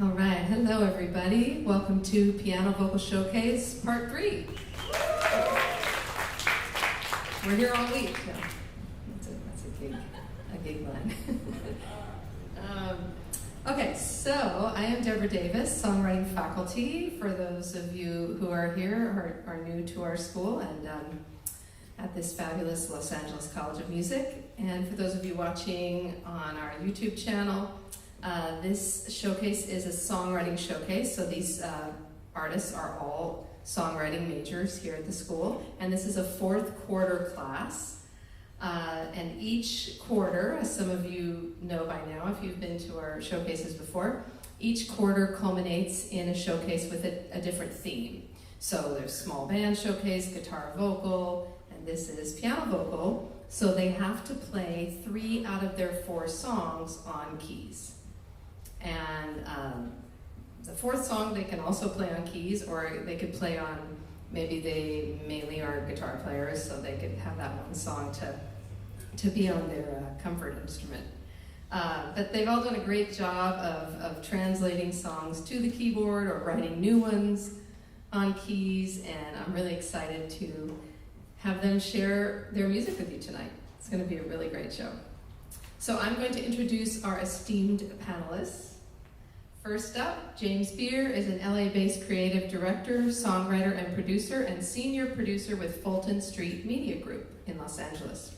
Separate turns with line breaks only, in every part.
All right, hello everybody. Welcome to Piano Vocal Showcase Part 3. We're here all week. No, that's a gig line. Okay, so I am Deborah Davis, songwriting faculty. For those of you who are here or are new to our school and at this fabulous Los Angeles College of Music. And for those of you watching on our YouTube channel, this showcase is a songwriting showcase. So these artists are all songwriting majors here at the school. And this is a fourth quarter class. And each quarter, as some of you know by now if you've been to our showcases before, each quarter culminates in a showcase with a different theme. So there's small band showcase, guitar vocal, and this is piano vocal. So they have to play 3 out of their 4 songs on keys. And the 4th song they can also play on keys, or they could play on, maybe they mainly are guitar players, so they could have that one song to be on their comfort instrument. But they've all done a great job of translating songs to the keyboard or writing new ones on keys, and I'm really excited to have them share their music with you tonight. It's going to be a really great show. So I'm going to introduce our esteemed panelists. First up, James Beer is an LA-based creative director, songwriter, and producer, and senior producer with Fulton Street Media Group in Los Angeles.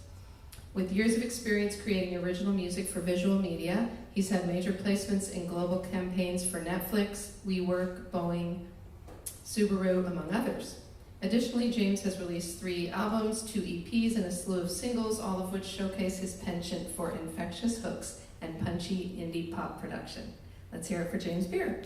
With years of experience creating original music for visual media, he's had major placements in global campaigns for Netflix, WeWork, Boeing, Subaru, among others. Additionally, James has released 3 albums, 2 EPs, and a slew of singles, all of which showcase his penchant for infectious hooks and punchy indie pop production. Let's hear it for James Beer.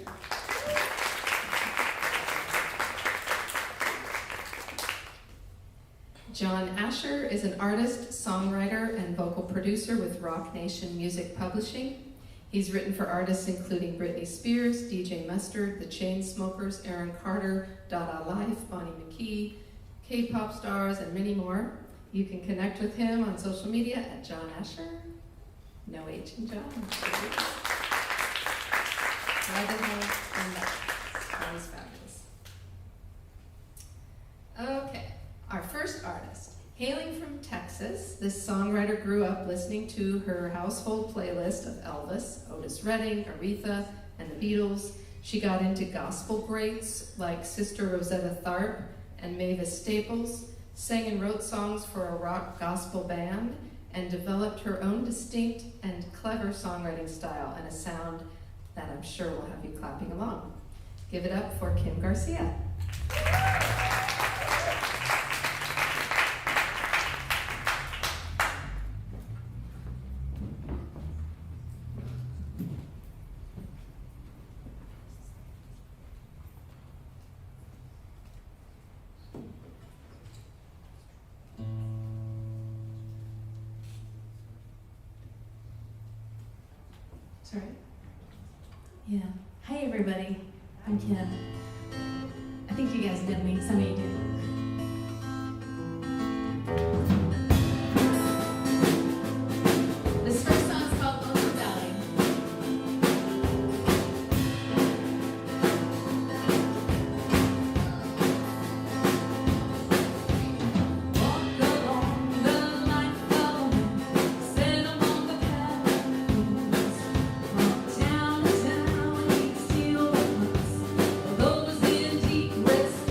John Asher is an artist, songwriter, and vocal producer with Rock Nation Music Publishing. He's written for artists including Britney Spears, DJ Mustard, The Chainsmokers, Aaron Carter, Dada Life, Bonnie McKee, K-pop stars, and many more. You can connect with him on social media at John Asher. No H in John. Always fabulous. Okay, our first artist. Hailing from Texas, this songwriter grew up listening to her household playlist of Elvis, Otis Redding, Aretha, and the Beatles. She got into gospel greats like Sister Rosetta Tharpe and Mavis Staples, sang and wrote songs for a rock gospel band, and developed her own distinct and clever songwriting style and a sound that I'm sure will have you clapping along. Give it up for Kim Garcia. Sorry.
Yeah. Hi, everybody. I'm Kim. I think you guys know me. Some of you do. This first song is called Lonesome Valley. Walk along the line following, sit among the paths, from town to town, you steal the hearts of those in deep rest.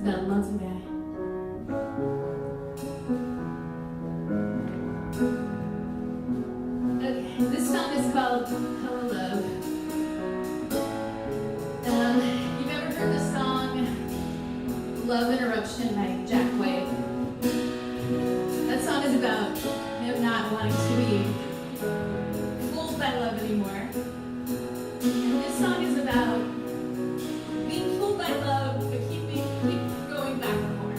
about a lonesome guy. Okay, this song is called Hello Love. You've ever heard the song Love Interruption by Jack White? That song is about him not wanting to be fooled by love anymore. And this song is about being fooled by love, but keep going back for more.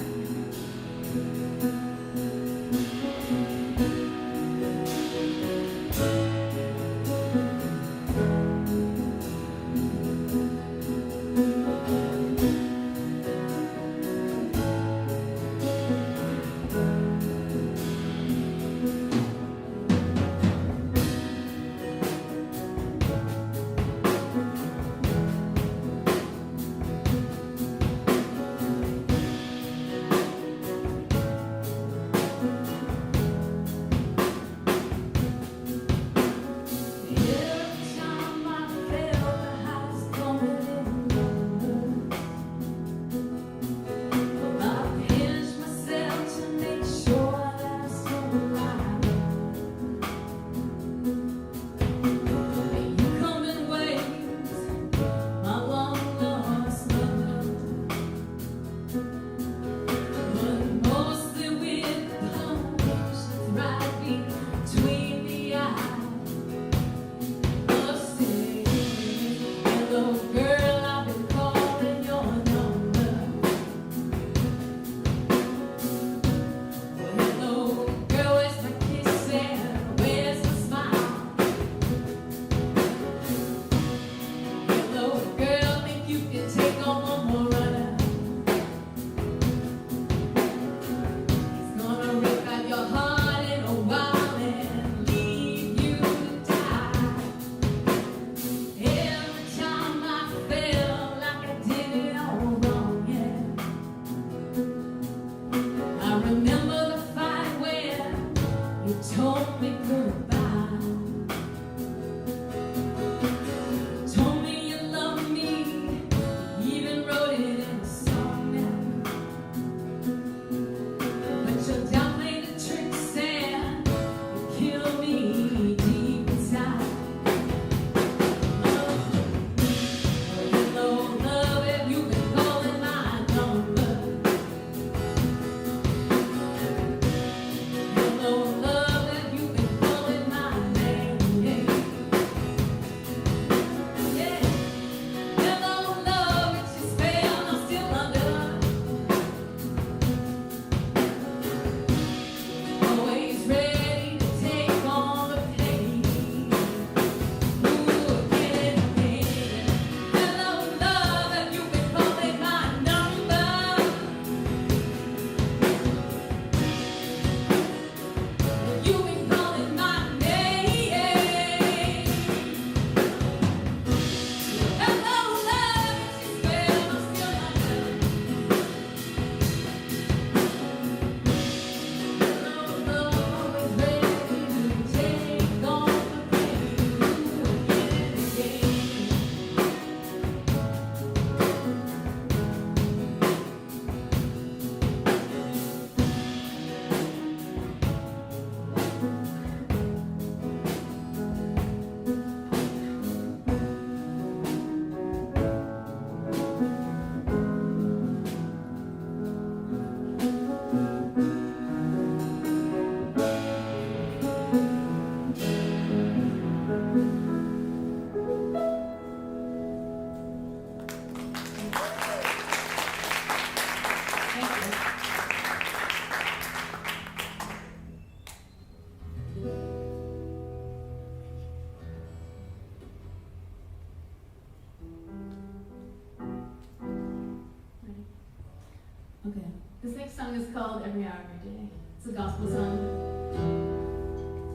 Okay. This next song is called Every Hour of Your Day. It's a gospel song.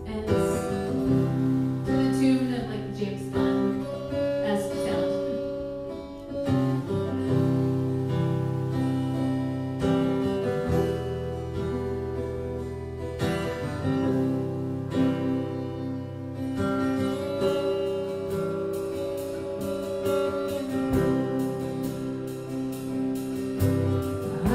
And it's to the tune of like James Bond as sound.
I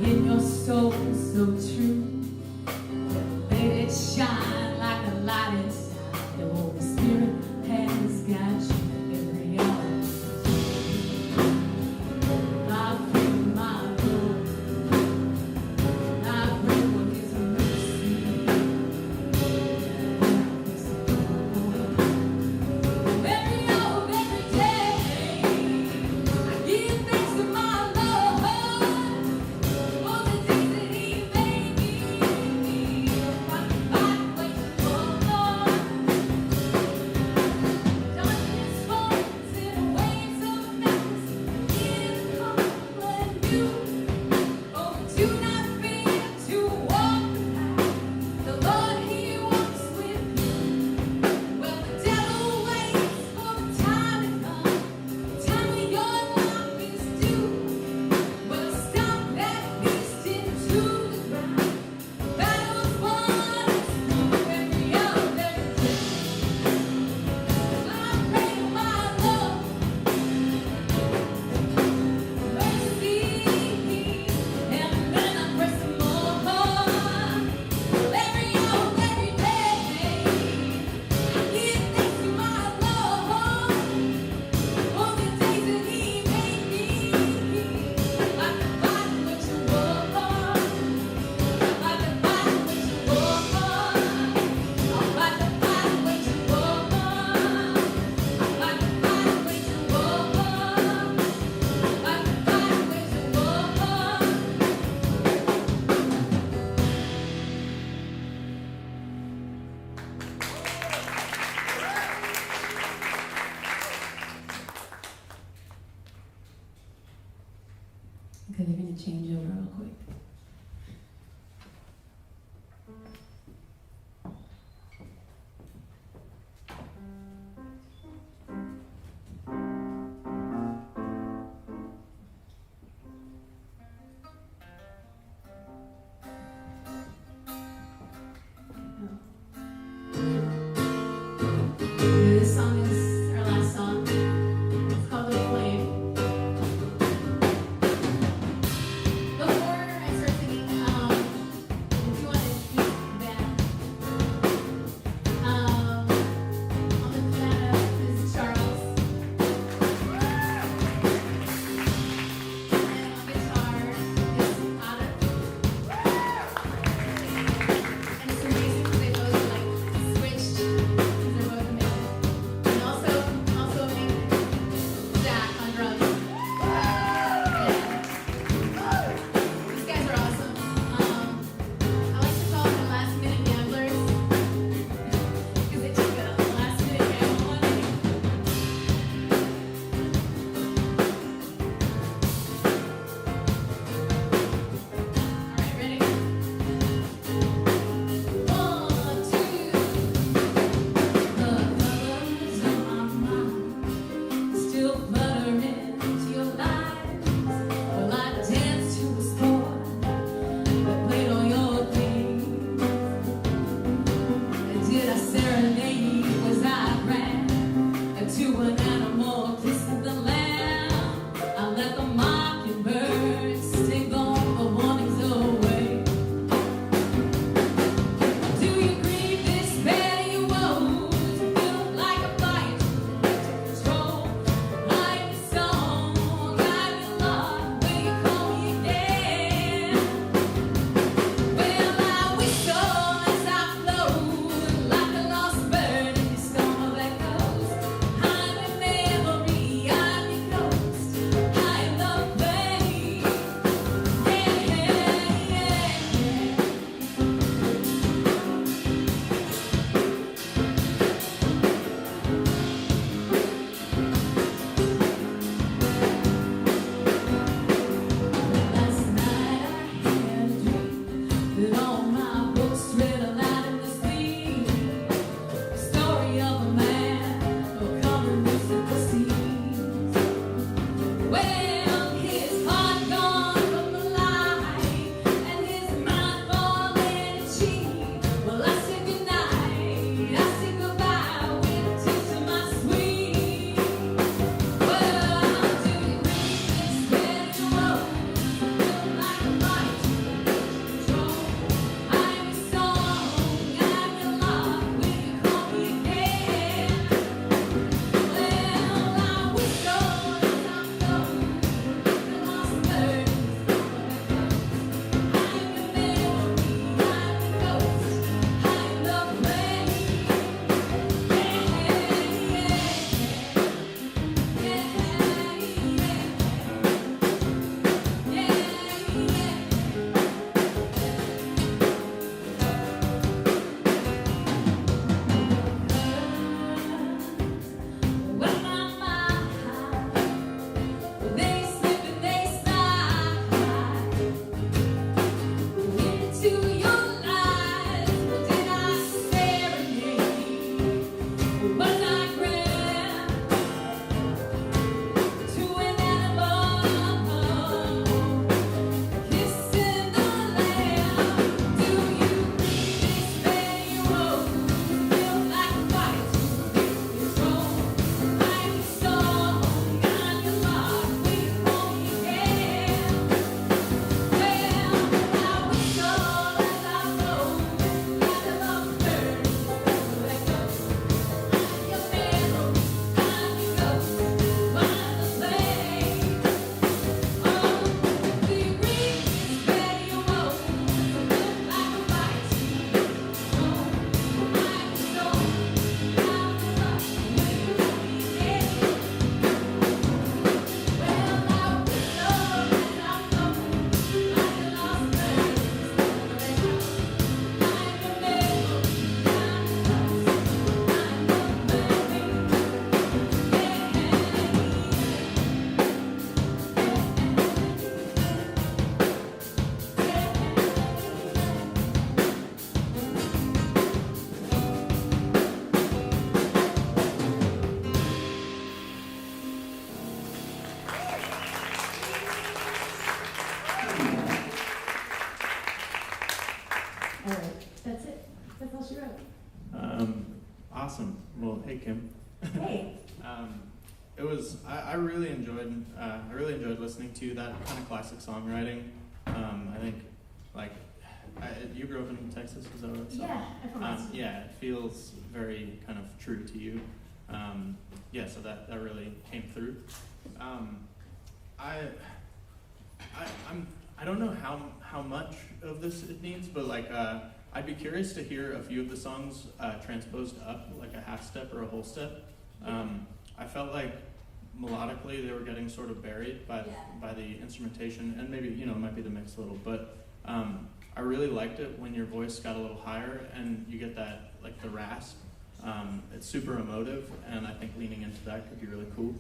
in your soul so true. Let it shine like a light inside. The Holy Spirit has got you every hour. I pray my Lord, I pray for His mercy. Every hour, every day, I give thanks to my Lord for the things that He made me.
All right.
That's it. That's all she wrote.
Awesome. Well, hey Kim.
Hey.
It was I really enjoyed listening to that kind of classic songwriting. I think you grew up in Texas, is that right?
Yeah, I'm from Austin.
Yeah, it feels very kind of true to you. So that really came through. I don't know how much of this it needs, but I'd be curious to hear a few of the songs transposed up, like a half step or a whole step. I felt like melodically they were getting sort of buried by the instrumentation, and maybe it might be the mix a little, but I really liked it when your voice got a little higher and you get that the rasp. It's super emotive, and I think leaning into that could be really cool.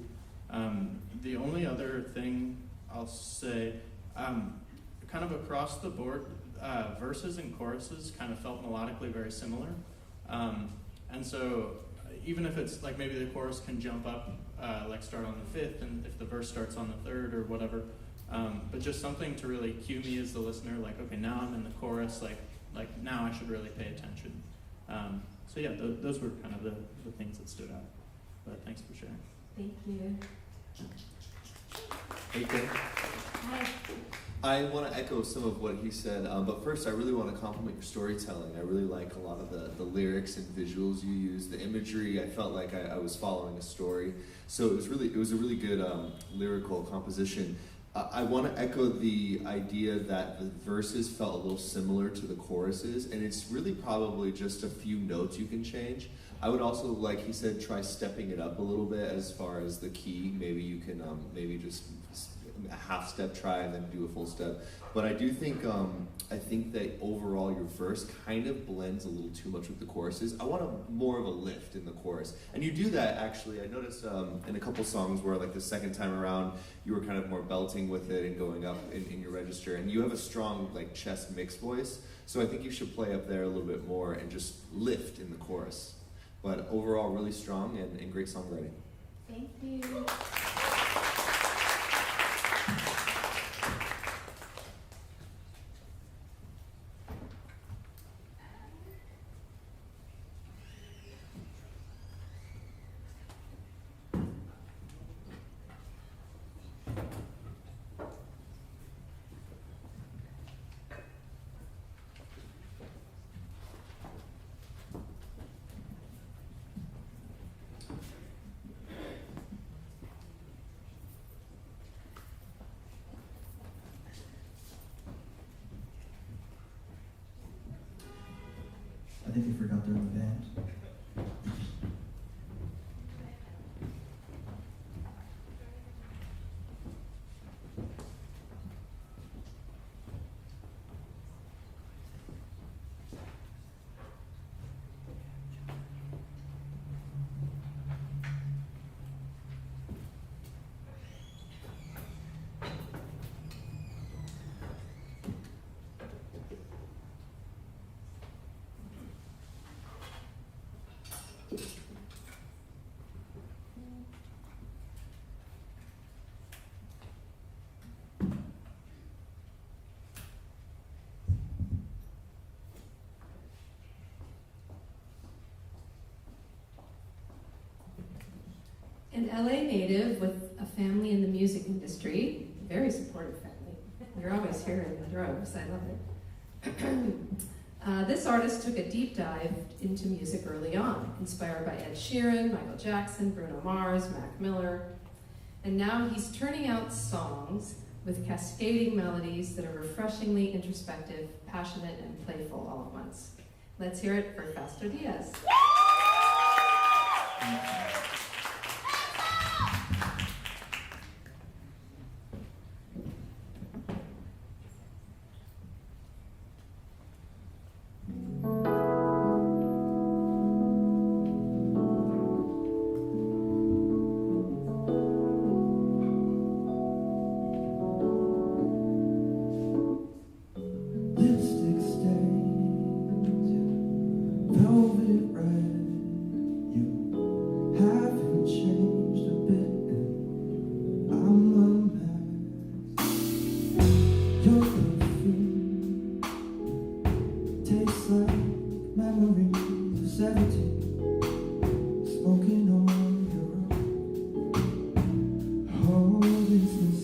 The only other thing I'll say, kind of across the board, verses and choruses kind of felt melodically very similar. And so even if it's maybe the chorus can jump up, start on the fifth, and if the verse starts on the third or whatever, but just something to really cue me as the listener, okay, now I'm in the chorus, now I should really pay attention. Those were kind of the things that stood out. But thanks for sharing.
Thank you.
Hey, Kim.
Hi.
I want to echo some of what he said, but first I really want to compliment your storytelling. I really like a lot of the lyrics and visuals you use, the imagery. I felt like I was following a story, so it was a really good lyrical composition. I want to echo the idea that the verses felt a little similar to the choruses, and it's really probably just a few notes you can change. I would also, like he said, try stepping it up a little bit as far as the key. Maybe you can maybe just a half step try and then do a full step. But I do think that overall your verse kind of blends a little too much with the choruses. I want more of a lift in the chorus, and you do that actually. I noticed in a couple songs where the second time around you were kind of more belting with it and going up in your register, and you have a strong chest mix voice. So I think you should play up there a little bit more and just lift in the chorus. But overall, really strong and great songwriting.
Thank you.
I think you forgot they're in the band.
An LA native with a family in the music industry, very supportive family. You're always here in the droves, I love it. This artist took a deep dive into music early on, inspired by Ed Sheeran, Michael Jackson, Bruno Mars, Mac Miller, and now he's turning out songs with cascading melodies that are refreshingly introspective, passionate, and playful all at once. Let's hear it for Fausto Diaz.
Lipstick stains, velvet red. You 17, smoking on your own. Oh, this is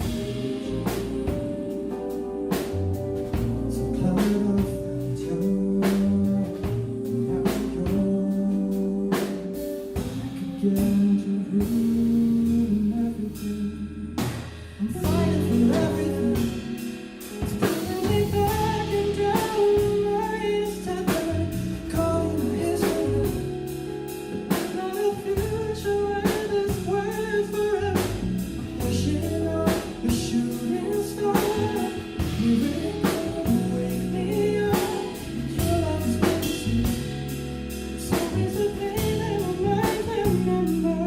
so cloud of future. Now you're, I could get to ruin everything. I'm fighting for everything. It's pulling me back and drowning my tether. Caught in history, but not a future where this works forever. Pushing on a shooting star. Moving on, wake me up. Your love is missing. It's always the pain that will make me remember.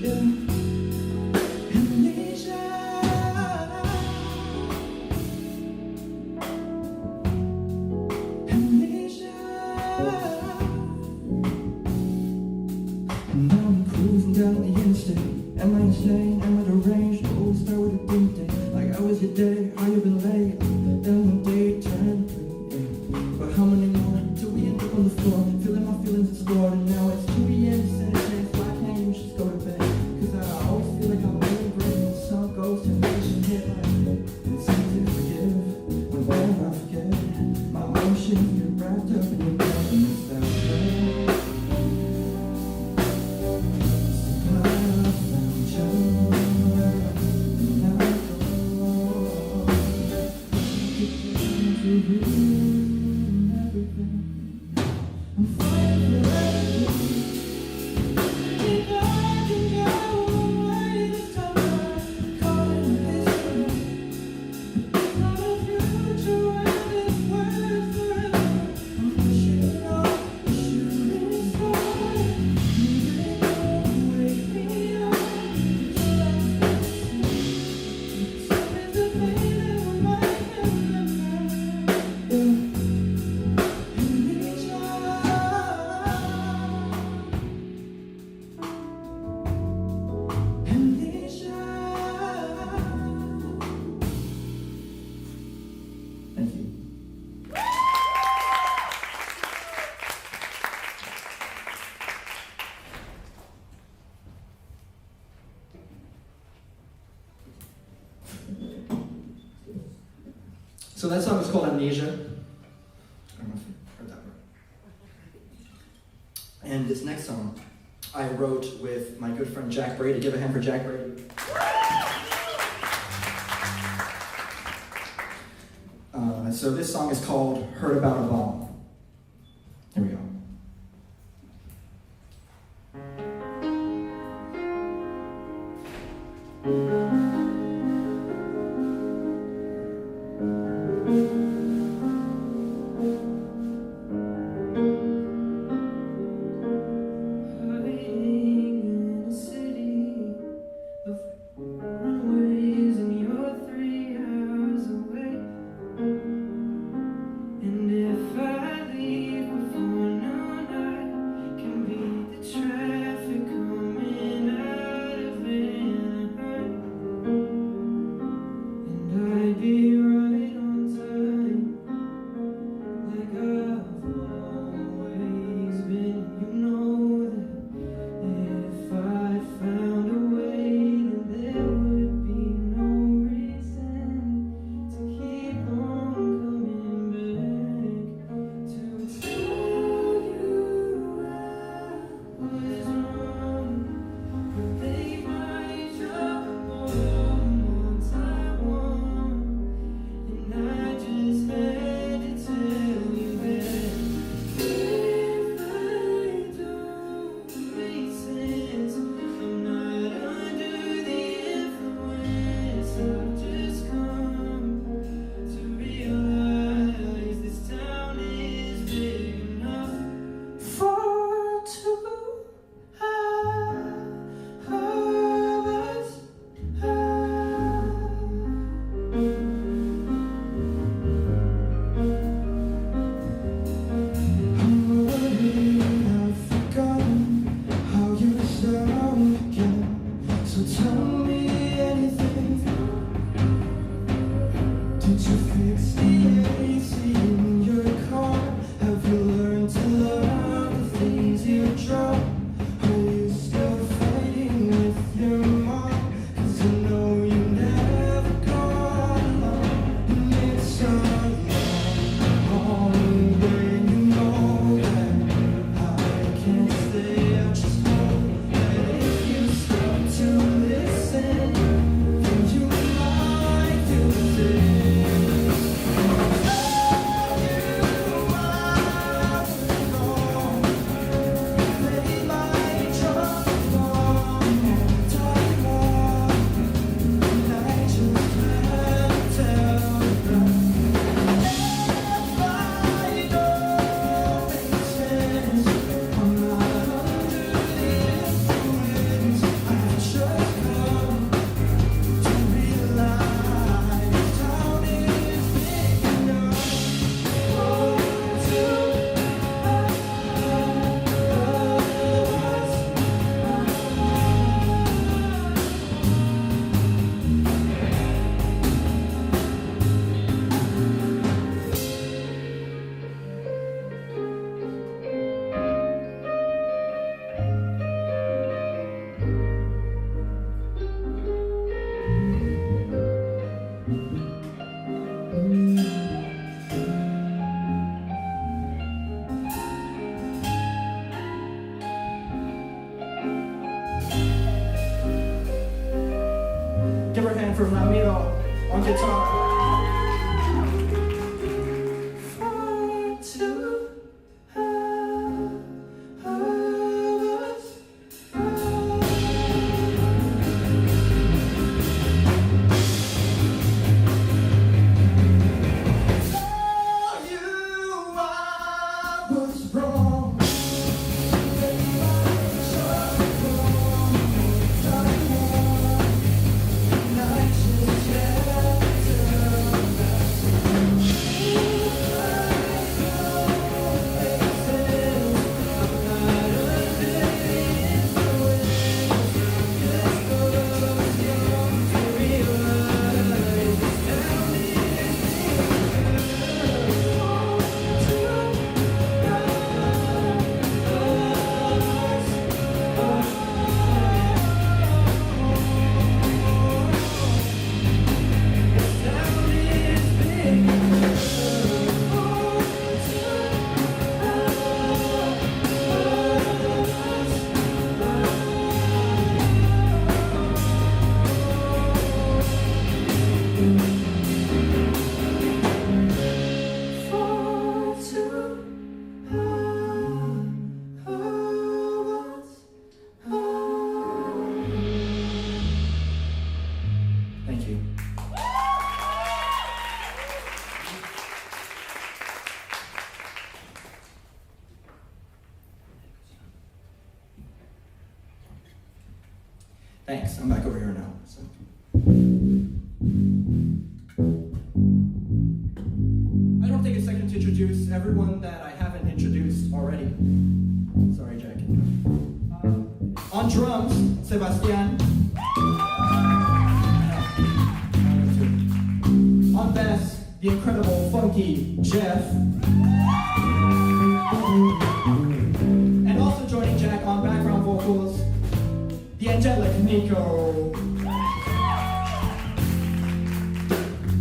Yeah. Amnesia. Amnesia. And now I'm cruising down the interstate. Am I insane? Am I deranged? Oh, start with a dim day. Like, how was your day? How you been late? Then one day turned 3 a.m. But how many more till we end up on the floor? Feeling my feelings explored. And now it's 2 a.m. Send a chance. Why can't you just go to bed? Cause I always feel like I'm really great. When the sun goes, temptation hit like it's easy to forgive. Whenever I forget, my emotions get wrapped up in your blood. And it's that way. Thank you.
So that song is called Amnesia. I don't know if you heard that right. And this next song I wrote with my good friend Jack Brady. Give a hand for Jack Brady. So this song is called Heard About a Bomb. Here we go.
And if I leave before
for Ramiro on guitar. Thank you. Thanks. I'm back over here now. So. I don't think it's second to introduce everyone that I haven't introduced already. Sorry, Jack. On drums, Sebastian. On bass, the incredible, funky Jeff. And also joining Jack on background vocals, the angelic Nico.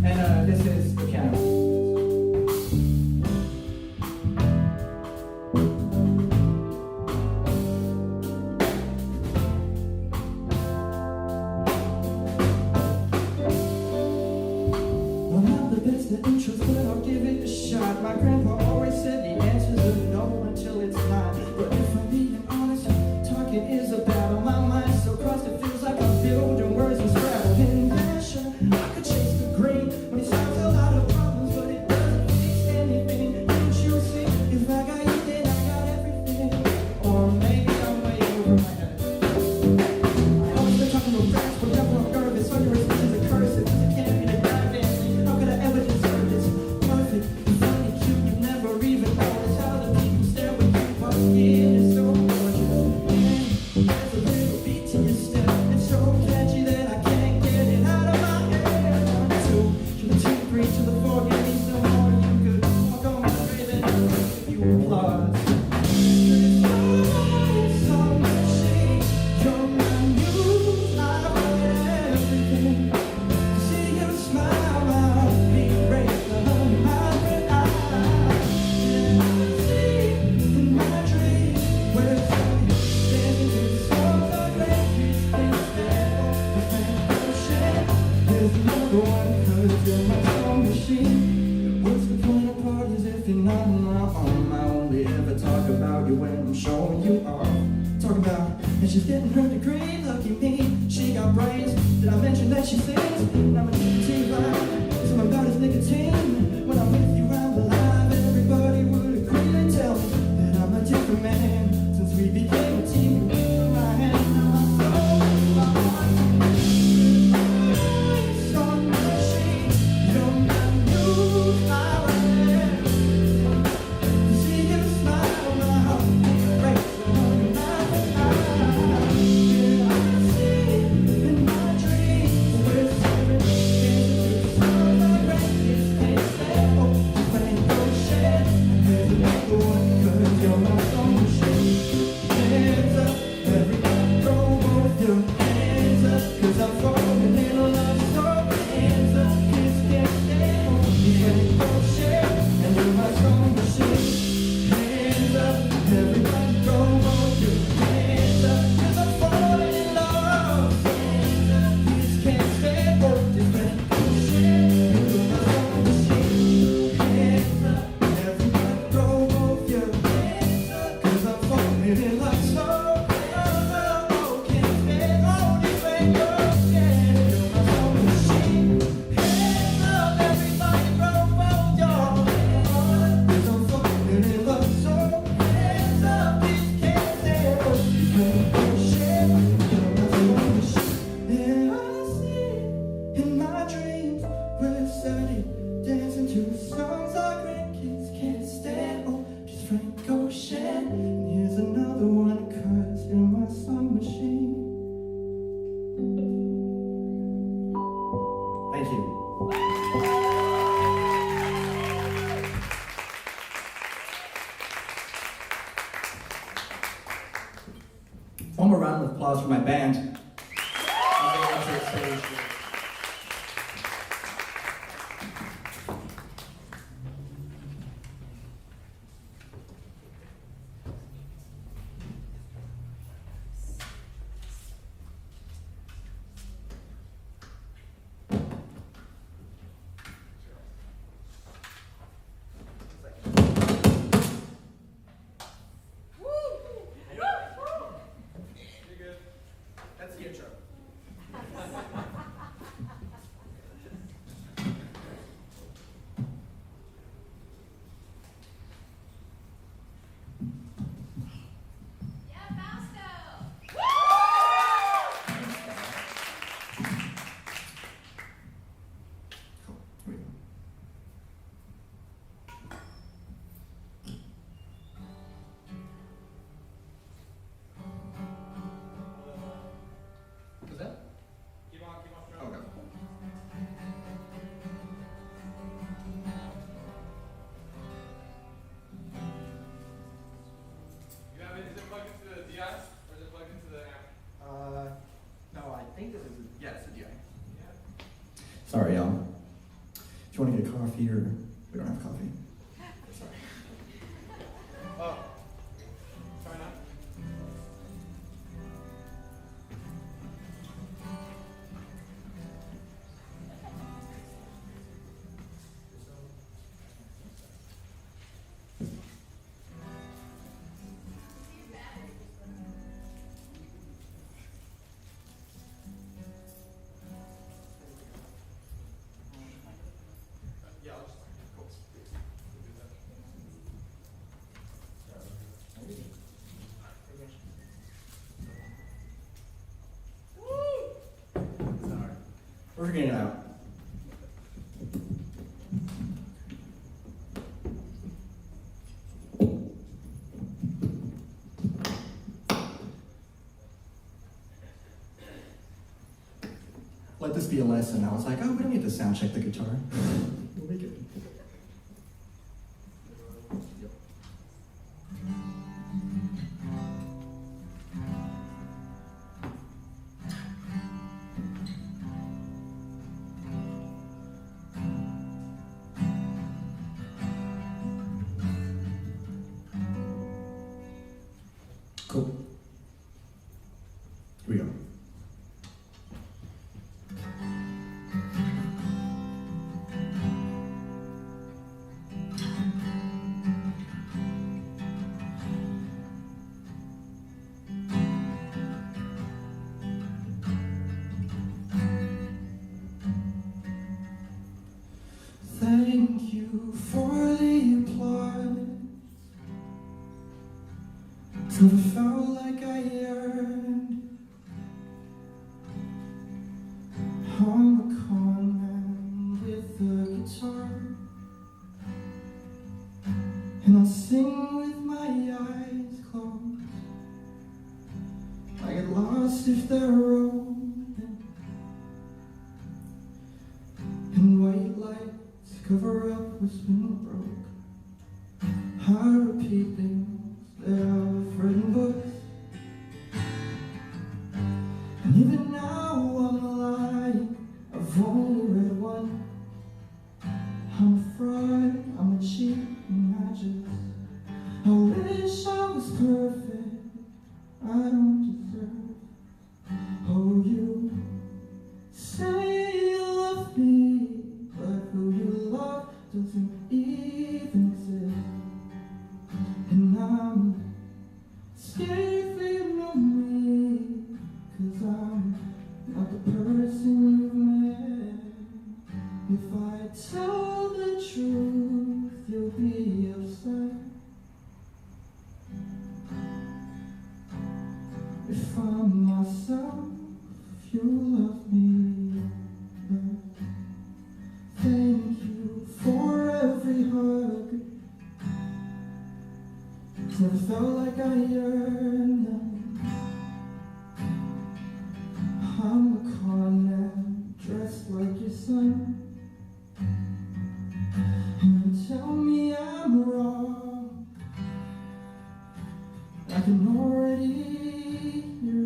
And this is the piano. The intros, but I'll give it a shot. My grandpa always said the answers are no until it's not. But if I'm being honest, talking is a battle. My mind's so crossed, it feels like I'm building words and Scrabble. In passion, I could chase the green. When it solves a lot of problems, but it doesn't fix anything. Don't you see? If I got you, then I got everything. Or maybe I'm way over my head. I always been talking to rats, but never I'm nervous. So your response is a curse. It can't be the bad dancing. How could I ever deserve this? Perfect, funny, cute, you never even notice how the people stare when you walk in. It's so gorgeous. And there's a little beat to your step. It's so catchy that I can't get it out of my head. 1, 2, to the 2, 3, to the 4, give me some more. You could walk on my grave and if you applause. It's on the shade. You're my muse, I write everything. See you smile, I'll be raised behind my red eyes. And I see in my dreams where it's dancing to the songs I play. These things that won't ocean. There's another one, 'cause you're my song machine. What's the point of parties if you're not in my arm? I only ever talk about you when I'm showing you off. Talk about, and she's getting her degree, lucky me. She got brains. Did I mention that she sings? And I'm a nicotine vibe. Something about his nicotine. When I'm with you, I'm alive. Everybody would agree and tell me that I'm a different man. Since we became a team, you took my hand, now I'm so alive. It's on the machine. You're my muse, I write. See you smile, my heart breaks behind my eyes. Yeah, I see in my dreams we're dancing to the songs I write. These things One more round of applause for my band. As they enter the stage. That's the intro.
Yeah, Fausto!
Cool. Here we go. What's that?
Keep on
Oh, okay.
You have it, is it plugged into the Diaz or is it plugged into the amp?
No, I think this is yeah, it's a DI.
Yeah.
Sorry, y'all. If you want to get a coffee or we don't have coffee. Sorry.
Oh. Try not. Yeah, I'll just cool. We'll do that. Sorry.
We're figuring it out. Let this be a lesson. I was like, oh, we don't need to sound check the guitar. We'll make it. Cool. Here we go. Thank you for the applause. Till it felt like I yearned. I'm a con man with a guitar, and I sing with my eyes closed. I get lost if they're open, and white lights cover up what's been broke. I repeat things that I've read in books, and even now I'm lying. I've only read one. I'm a fraud, I'm a cheat, and I wish I was perfect. I don't deserve. Oh, you say you love me, but who you love doesn't even exist. And I'm scared for you know me, 'cause I'm not the person you've met. If I tell the truth, you'll be upset. If I'm myself, you love me back. Thank you for every hug. It's never felt like I earned them. I'm a con man, dressed like your son, and you tell me I'm wrong. I can already hear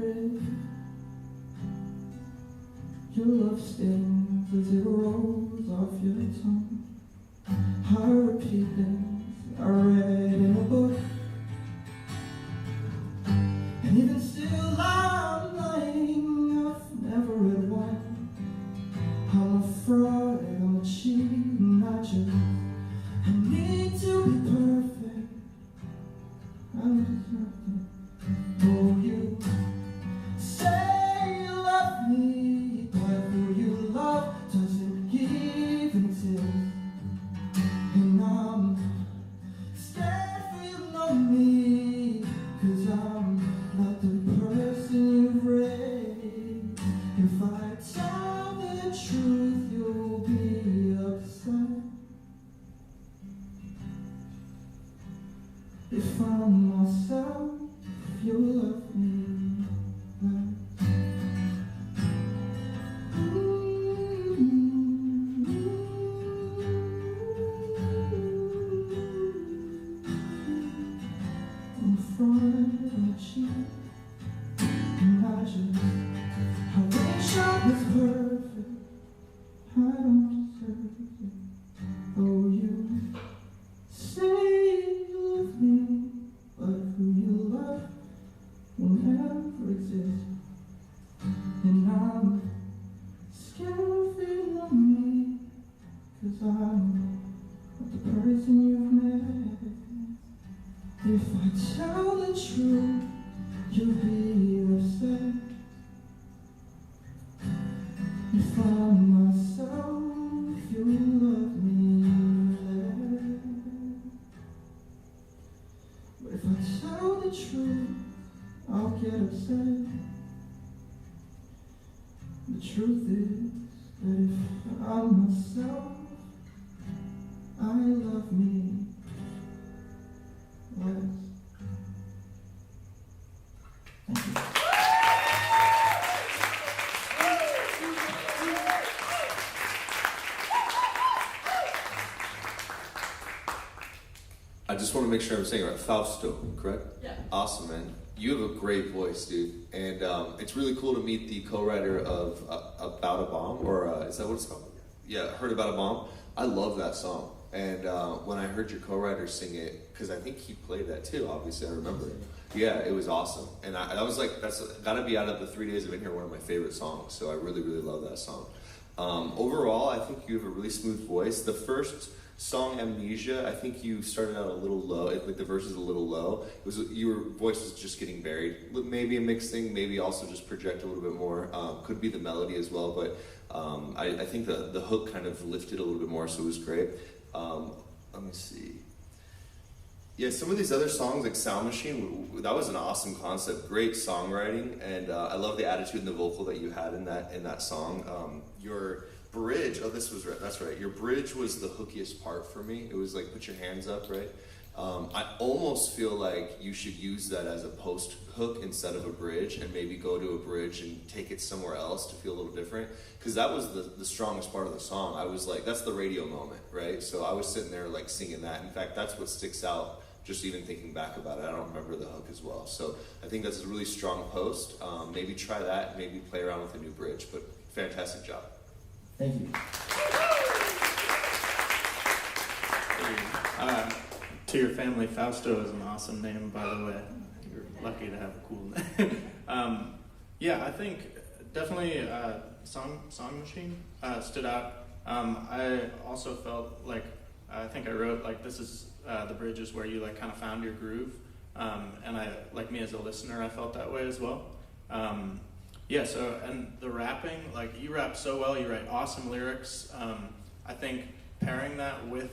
If I'm myself, you'll love me less. In front of my cheek, and I wish I was perfect. I don't deserve it. Oh, you say you love me, but who you love will never exist. And I'm scared of being on me, 'cause I'm not the person you've met. If I tell the truth, you'll be upset. If I'm myself, you'll love me less. But if I tell the truth, I'll get upset. The truth is that if I'm myself, I love me less. Thank you.
I just want to make sure I'm saying it right. Fausto, correct?
Yeah.
Awesome, man. You have a great voice, dude. And it's really cool to meet the co-writer of About a Bomb, or is that what it's called? Yeah, Heard About a Bomb. I love that song. And when I heard your co-writer sing it, because I think he played that too, obviously, I remember it. Yeah, it was awesome. And I was like, that's got to be out of the 3 days I've been here, one of my favorite songs. So I really, really love that song. Overall, I think you have a really smooth voice. The first song, Amnesia, I think you started out a little low, like the verse is a little low. It was, your voice was just getting buried. Maybe a mixed thing, maybe also just project a little bit more. Could be the melody as well, but I think the hook kind of lifted a little bit more, so it was great. Let me see. Yeah, some of these other songs, like Sound Machine, that was an awesome concept. Great songwriting, and I love the attitude and the vocal that you had in that song. Your bridge, that's right. Your bridge was the hookiest part for me. It was like, put your hands up, right? I almost feel like you should use that as a post hook instead of a bridge, and maybe go to a bridge and take it somewhere else to feel a little different. Because that was the strongest part of the song. I was like, that's the radio moment, right? So I was sitting there like singing that. In fact, that's what sticks out, just even thinking back about it. I don't remember the hook as well. So I think that's a really strong post. Maybe try that, maybe play around with a new bridge, but fantastic job.
Thank you.
To your family, Fausto is an awesome name, by the way. You're lucky to have a cool name. Yeah, I think definitely Song Machine stood out. I also felt like, I think I wrote like, this is the bridge is where you like kind of found your groove. And I, like me as a listener, I felt that way as well. Yeah, so, and the rapping, like you rap so well, you write awesome lyrics. I think pairing that with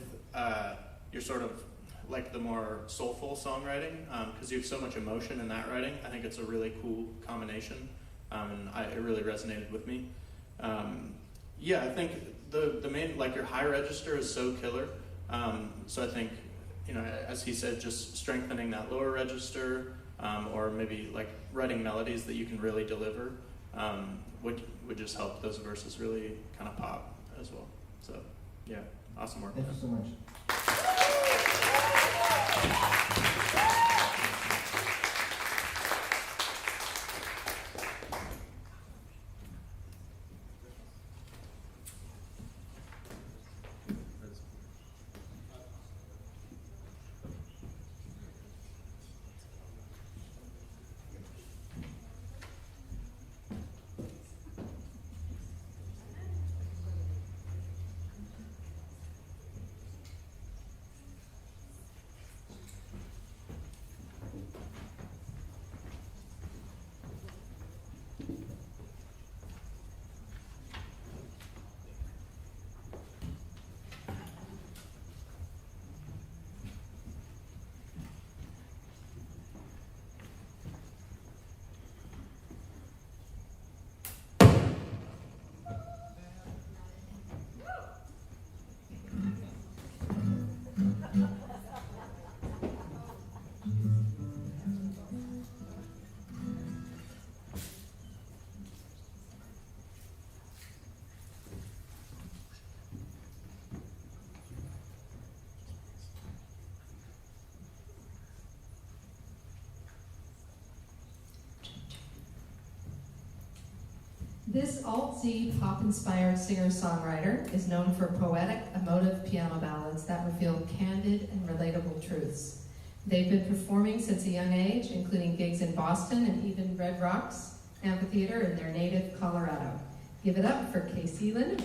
your sort of like the more soulful songwriting, because you have so much emotion in that writing, I think it's a really cool combination, and it really resonated with me. Yeah, I think the main, like your high register is so killer, so I think, you know, as he said, just strengthening that lower register, or maybe like writing melodies that you can really deliver, would just help those verses really kind of pop as well. So yeah, awesome work.
Thank you so much.
This alt-Z pop-inspired singer-songwriter is known for poetic, emotive piano ballads that reveal candid and relatable truths. They've been performing since a young age, including gigs in Boston and even Red Rocks Amphitheater in their native Colorado. Give it up for Lynn.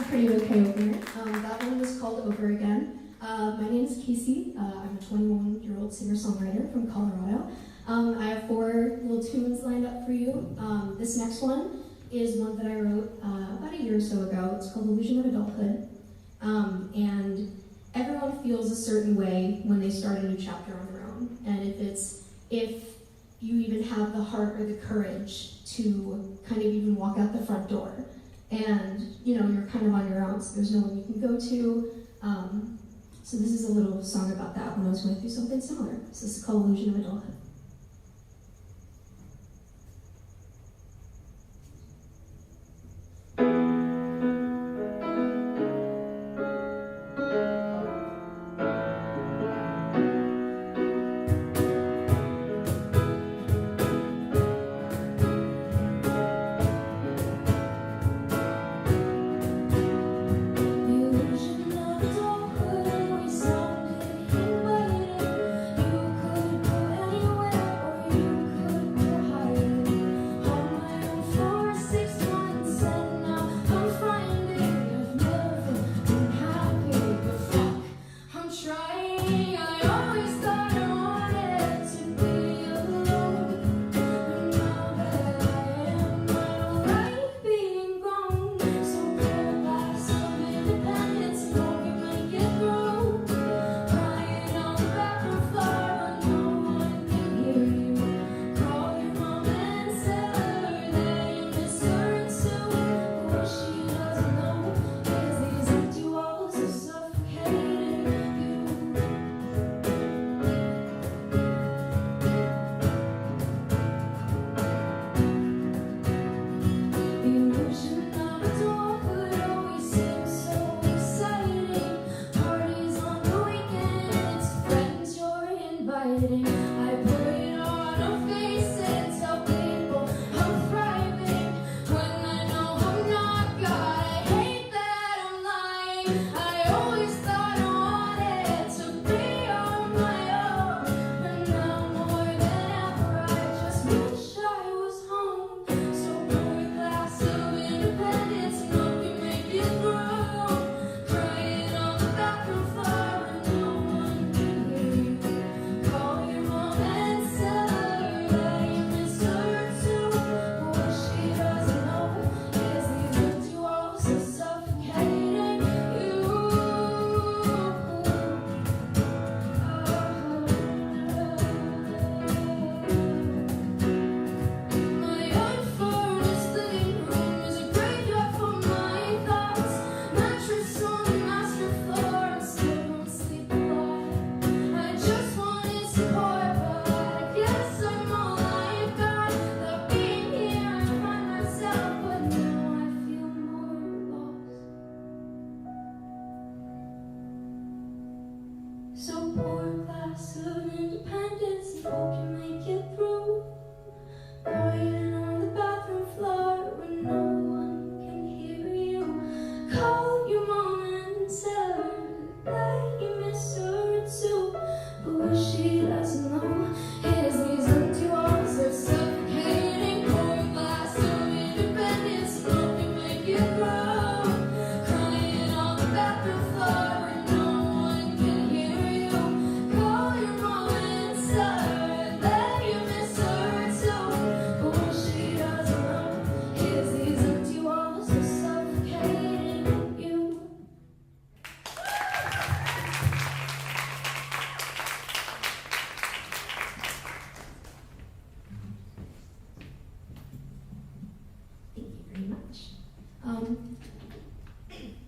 Pretty okay opener. That one was called Over Again. My name is Casey. I'm a 21-year-old singer-songwriter from Colorado. I have 4 little tunes lined up for you. This next one is one that I wrote about a year or so ago. It's called Illusion of Adulthood. And everyone feels a certain way when they start a new chapter on their own. And if you even have the heart or the courage to kind of even walk out the front door. And, you're kind of on your own, so there's no one you can go to.
So this is a little song about that when I was going through something similar. So this is called Illusion of Adulthood.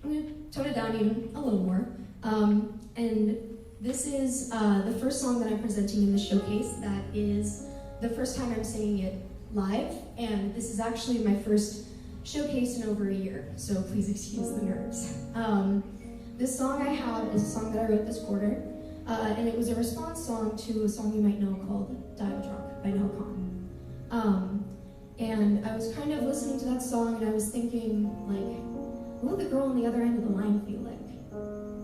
I'm going to tone it down even a little more. And this is the first song that I'm presenting in the showcase. That is the first time I'm singing it live, and this is actually my first showcase in over a year, so please excuse the nerves. This song I have is a song that I wrote this quarter, and it was a response song to a song you might know called Dial Drunk by Noah Kahn. And I was kind of listening to that song, and I was thinking, like, what would the girl on the other end of the line feel like?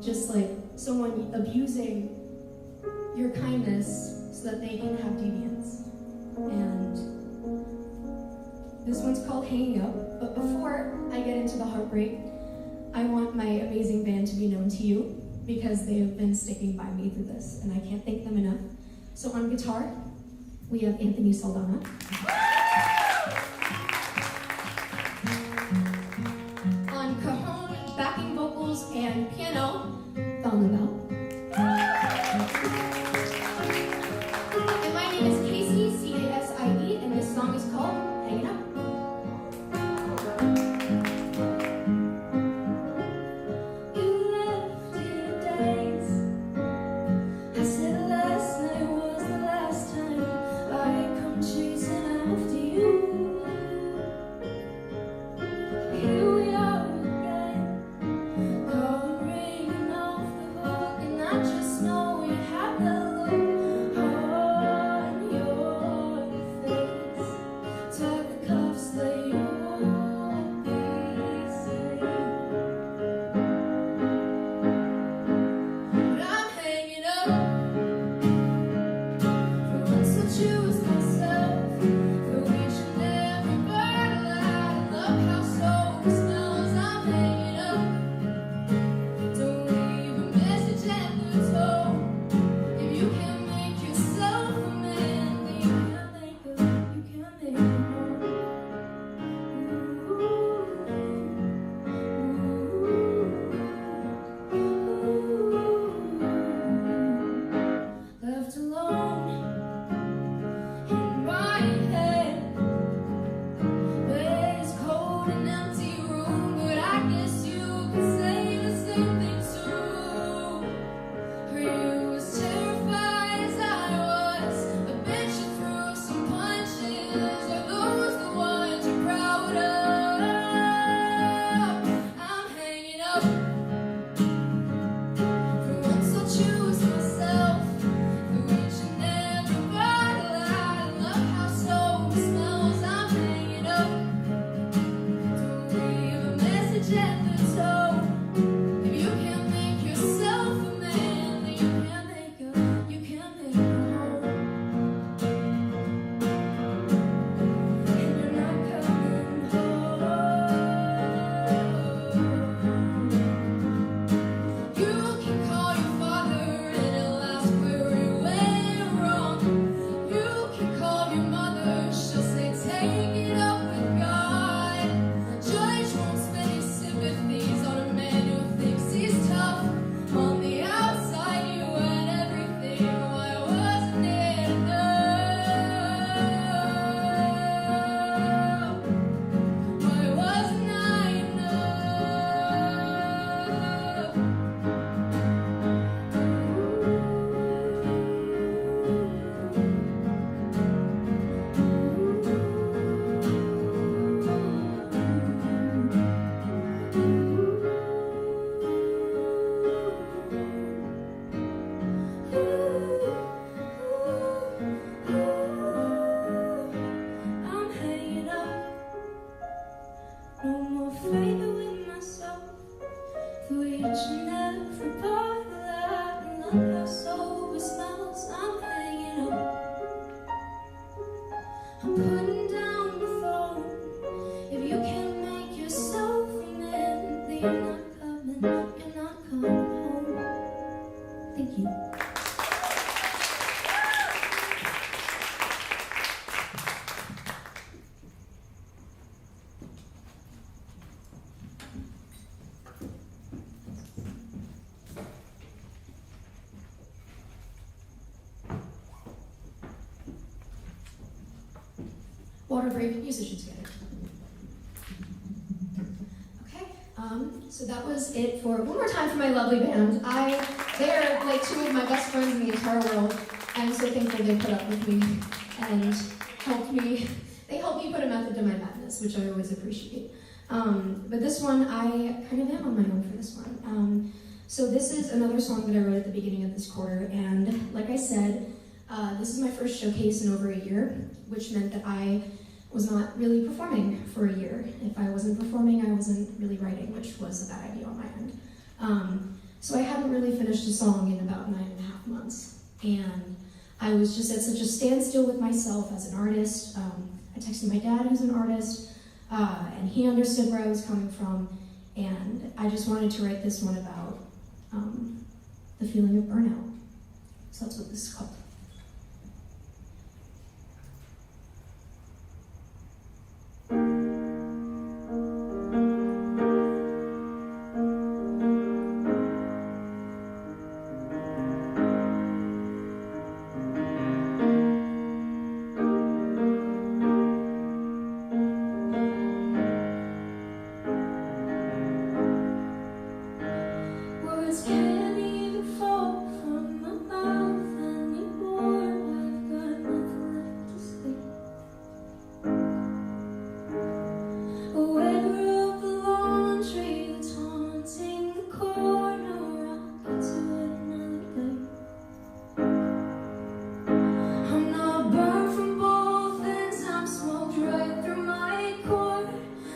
Just like someone abusing your kindness so that they can have deviance. And this one's called Hanging Up, but before I get into the heartbreak, I want my amazing band to be known to you because they have been sticking by me through this, and I can't thank them enough. So on guitar, we have Anthony Saldana. On cajon, backing vocals, and piano, Bell. And my name is Casey, C-A-S-I-E, and this song is called Hanging Up. You left your days each and every part of that. And love how sober smells. I'm hanging up. I'm putting down the phone. If you can't make yourself a man, then you're not coming home. Thank you. Water break, musicians get it. Okay, so that was it for one more time for my lovely band. They are like two of my best friends in the entire world. I'm so thankful they put up with me and helped me. They helped me put a method to my madness, which I always appreciate. But this one, I kind of am on my own for this one. So this is another song that I wrote at the beginning of this quarter, and like I said, this is my first showcase in over a year, which meant that I was not really performing for a year. If I wasn't performing, I wasn't really writing, which was a bad idea on my end. So I hadn't really finished a song in about 9.5 months, and I was just at such a standstill with myself as an artist. I texted my dad, who's an artist, and he understood where I was coming from, and I just wanted to write this one about the feeling of burnout. So that's what this is called. Words can't even fall from my mouth anymore. I've got nothing left to say. Aware of the laundry that's haunting the corner. I'll get to it another day. I'm not burned from both ends. I'm smoked right through my core.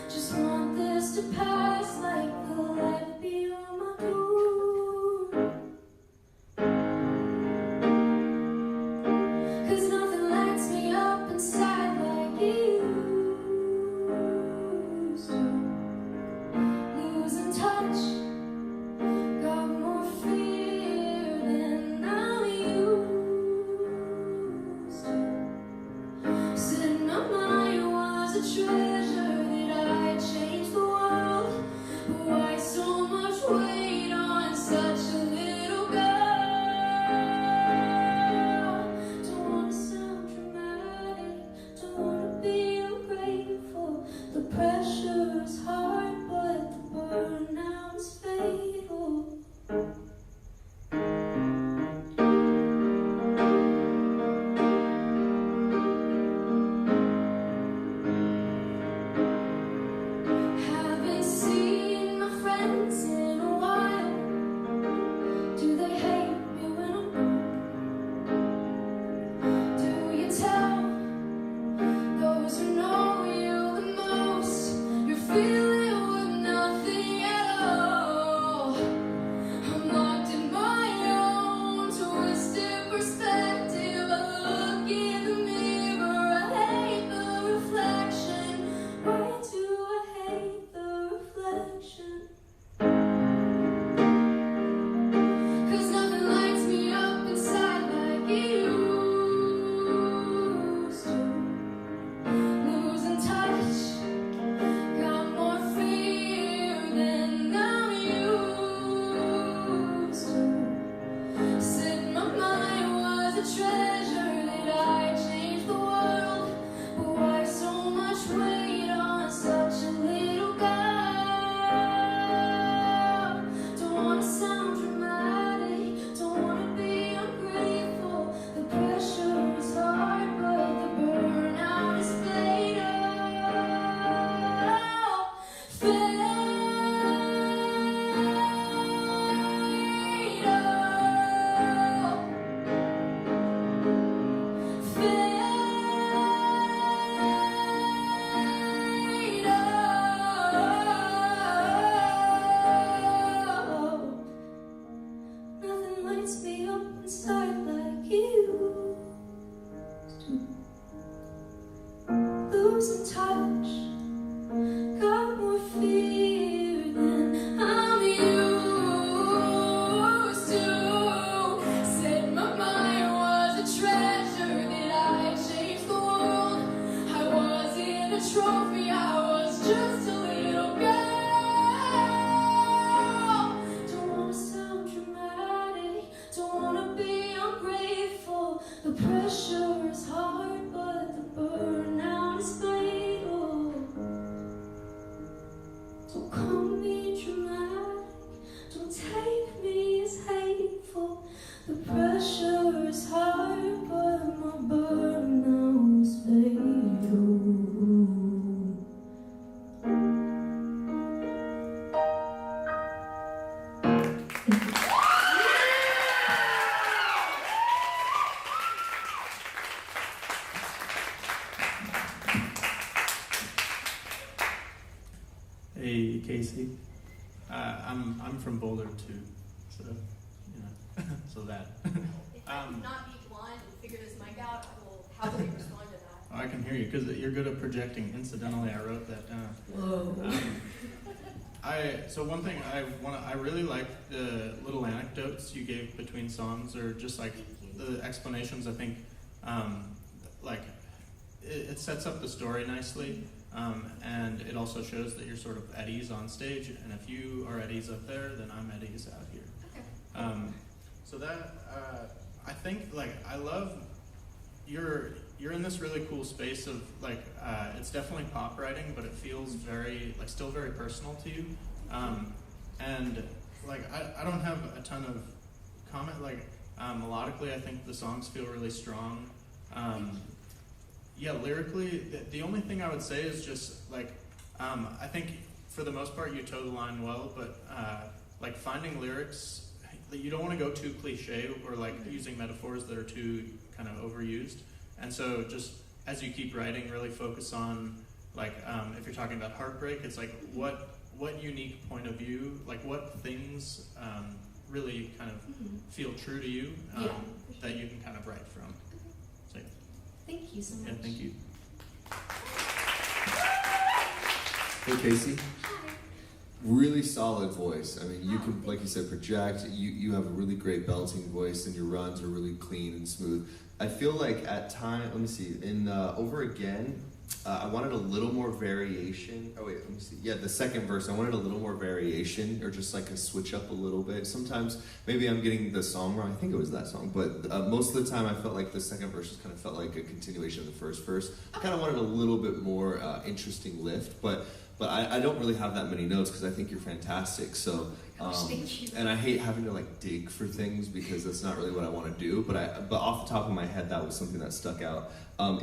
Just want this to pass like the light beyond my door. 'Cause nothing lights me up inside like it used to. Losing touch, got more fear than I'm used to. Said my mind was a treasure, that I'd change the world. Why so much weight on such a little girl? Don't wanna sound dramatic, don't wanna be ungrateful. The pressure's hard, but the burnout is fatal. Haven't seen my friends in a while. Do they hate me when I'm gone? Do you tell those who know you the most you're feeling with nothing at all? I'm locked in my own twisted perspective. I look in the mirror, I hate the reflection. Why do I hate the reflection? 'Cause nothing lights me up inside like it used to. Losing touch, got more
just a little girl. Don't wanna sound dramatic, don't wanna be ungrateful. The pressure is hard, but the burnout is fatal. Don't call me dramatic, don't take me as hateful. The pressure is hard, but my burnout is fatal.
Hey, Casey. I'm from Boulder too, so you know, so that.
If I cannot be blind and figure this mic out, I will happily respond to that.
Oh, I can hear you because you're good at projecting. Incidentally, I wrote that down.
Whoa.
So one thing I really like the little anecdotes you gave between songs, or just like the explanations. I think like it sets up the story nicely, and it also shows that you're sort of at ease on stage. And if you are at ease up there, then I'm at ease out here.
Okay.
So that I think like I love you're in this really cool space of like it's definitely pop writing, but it feels very like still very personal to you. And like I don't have a ton of comment. Like melodically, I think the songs feel really strong. Yeah, lyrically, the only thing I would say is just like I think for the most part you toe the line well, but like finding lyrics. You don't want to go too cliche or like using metaphors that are too kind of overused. And so just as you keep writing, really focus on like if you're talking about heartbreak, it's like what unique point of view, like what things really kind of feel true to you that you can kind of write from. So
Thank you so much.
yeah, thank you.
Hey, Casey. Really solid voice. I mean, you can, like you said, project. You have a really great belting voice, and your runs are really clean and smooth. I feel like at time, let me see, in Over Again, I wanted a little more variation. Oh wait, let me see. Yeah, the second verse, I wanted a little more variation, or just like a switch up a little bit. Sometimes, maybe I'm getting the song wrong. I think it was that song, but most of the time I felt like the second verse just kind of felt like a continuation of the first verse. I kind of wanted a little bit more interesting lift, but I don't really have that many notes because I think you're fantastic. So,
Thank you.
and I hate having to like dig for things because that's not really what I want to do. But off the top of my head, that was something that stuck out.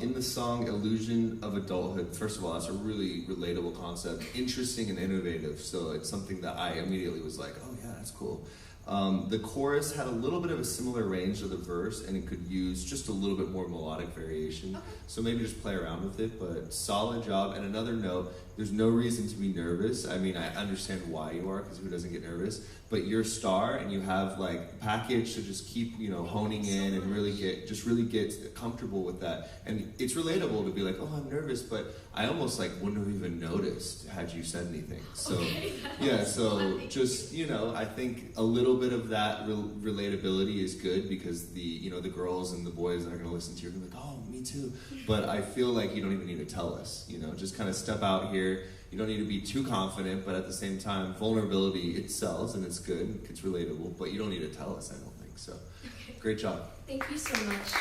In the song "Illusion of Adulthood," first of all, that's a really relatable concept, interesting and innovative. So it's something that I immediately was like, oh yeah, that's cool. The chorus had a little bit of a similar range to the verse, and it could use just a little bit more melodic variation. So maybe just play around with it, but solid job. And another note, there's no reason to be nervous. I mean, I understand why you are, because who doesn't get nervous? But you're a star, and you have like package to just keep, honing in and really get comfortable with that. And it's relatable to be like, oh, I'm nervous, but I almost like wouldn't have even noticed had you said anything. So yeah, so just I think a little bit of that relatability is good because the girls and the boys that are going to listen to you are going to be like, oh, me too. But I feel like you don't even need to tell us. Just kind of step out here. You don't need to be too confident, but at the same time, vulnerability, it sells and it's good, it's relatable, but you don't need to tell us, I don't think so. Great job.
Thank you so much.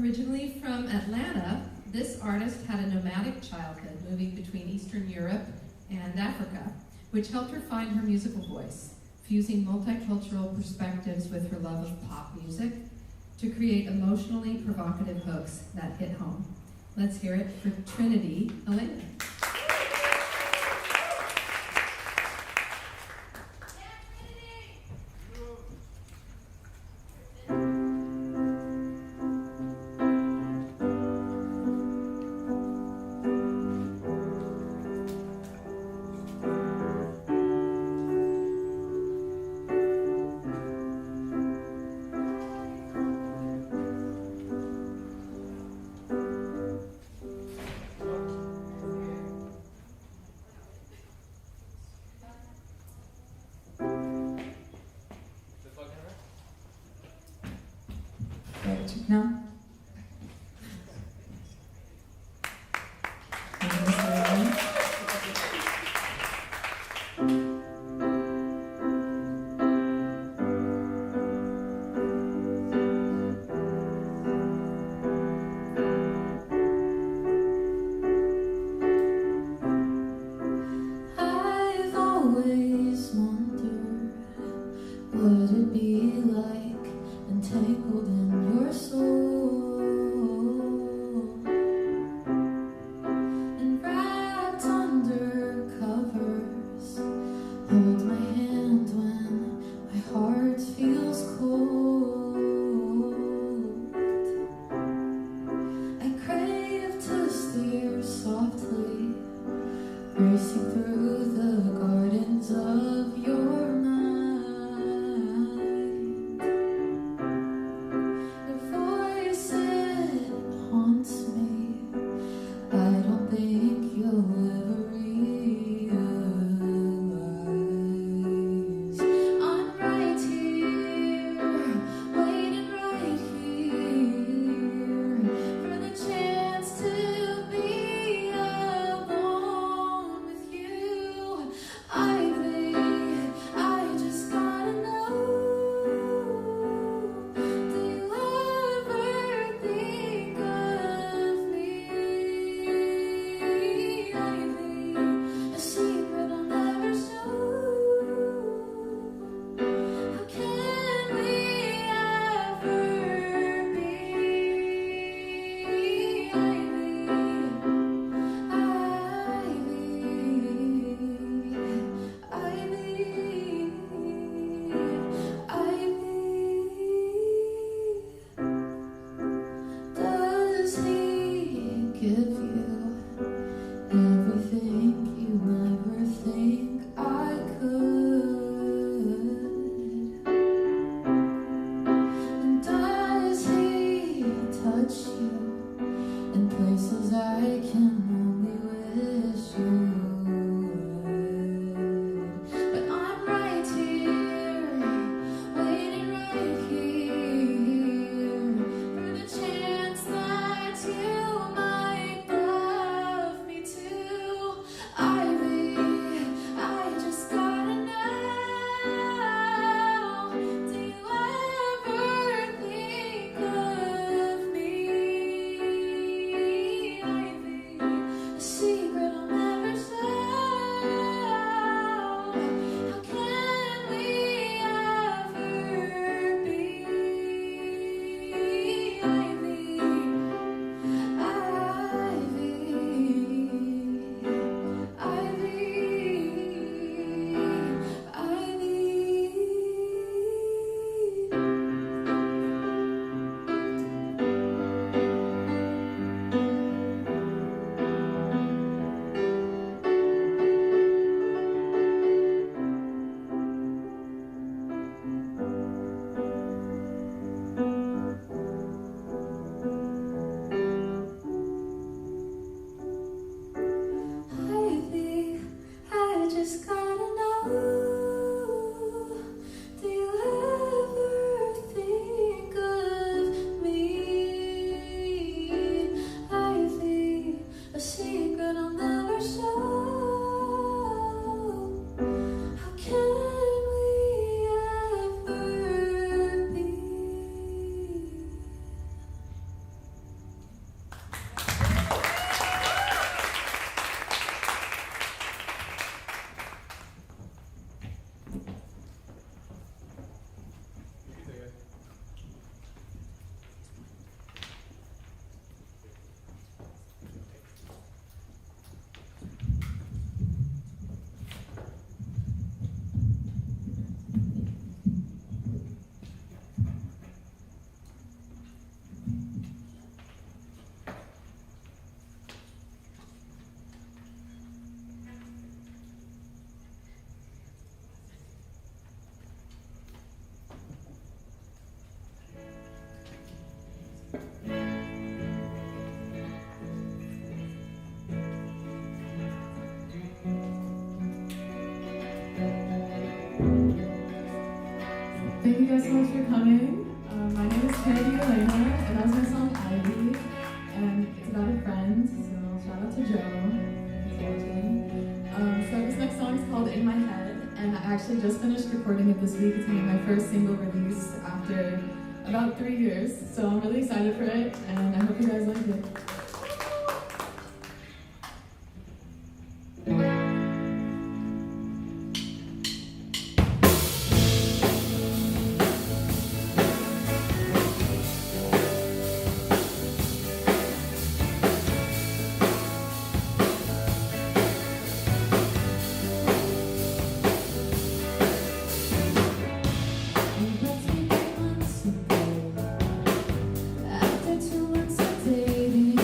Originally from Atlanta, this artist had a nomadic childhood, moving between Eastern Europe and Africa, which helped her find her musical voice, fusing multicultural perspectives with her love of pop music to create emotionally provocative hooks that hit home. Let's hear it for Trinity Elena.
Right, now?
I've always wondered what it'd be like entangled in your soul and wrapped under covers. Hold my hand when my heart feels cold. I crave to steer softly, racing through the gardens of your mind. Your voice Thank you guys so much for coming. My name is Trinity Elena, and that was my song Ivy, and it's about a friend, so shout out to Joe. He's watching. So this next song is called In My Head, and I actually just finished recording it this week. It's gonna be my first single release after about 3 years, so I'm really excited for it, and I hope you guys like it.
After 2 months of dating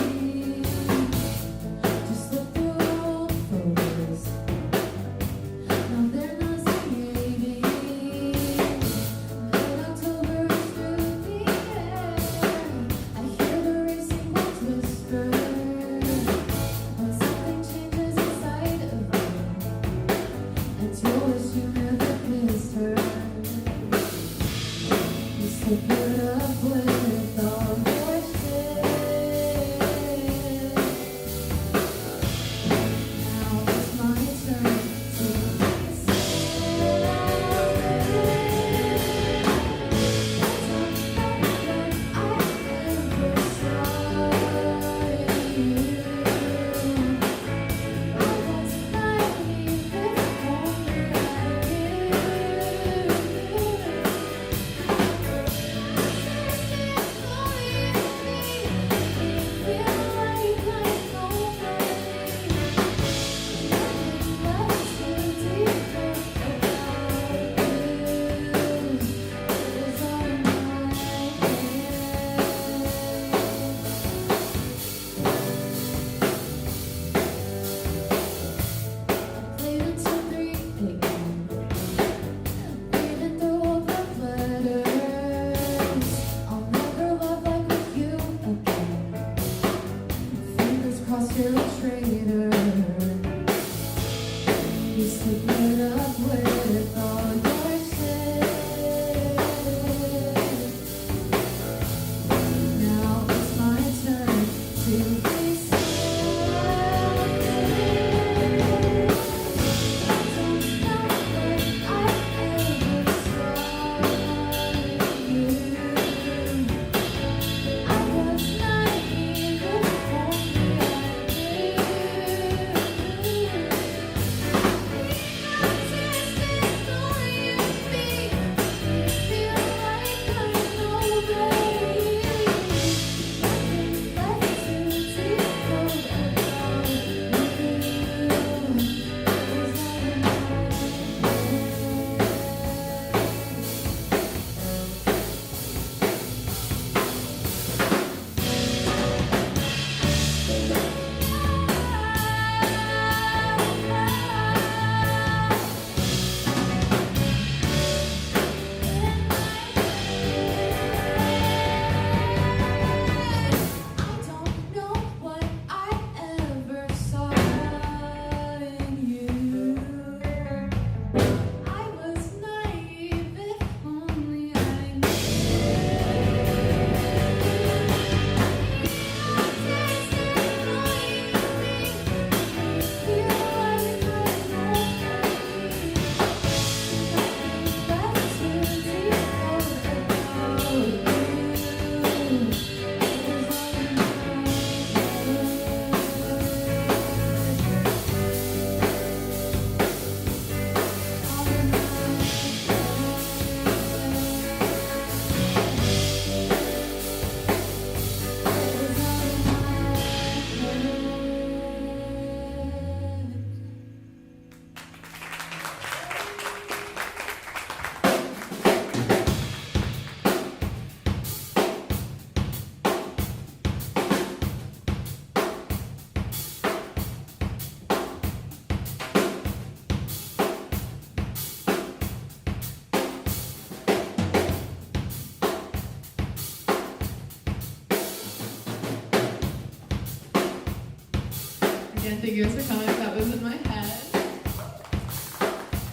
thank you guys for coming. That was in my head.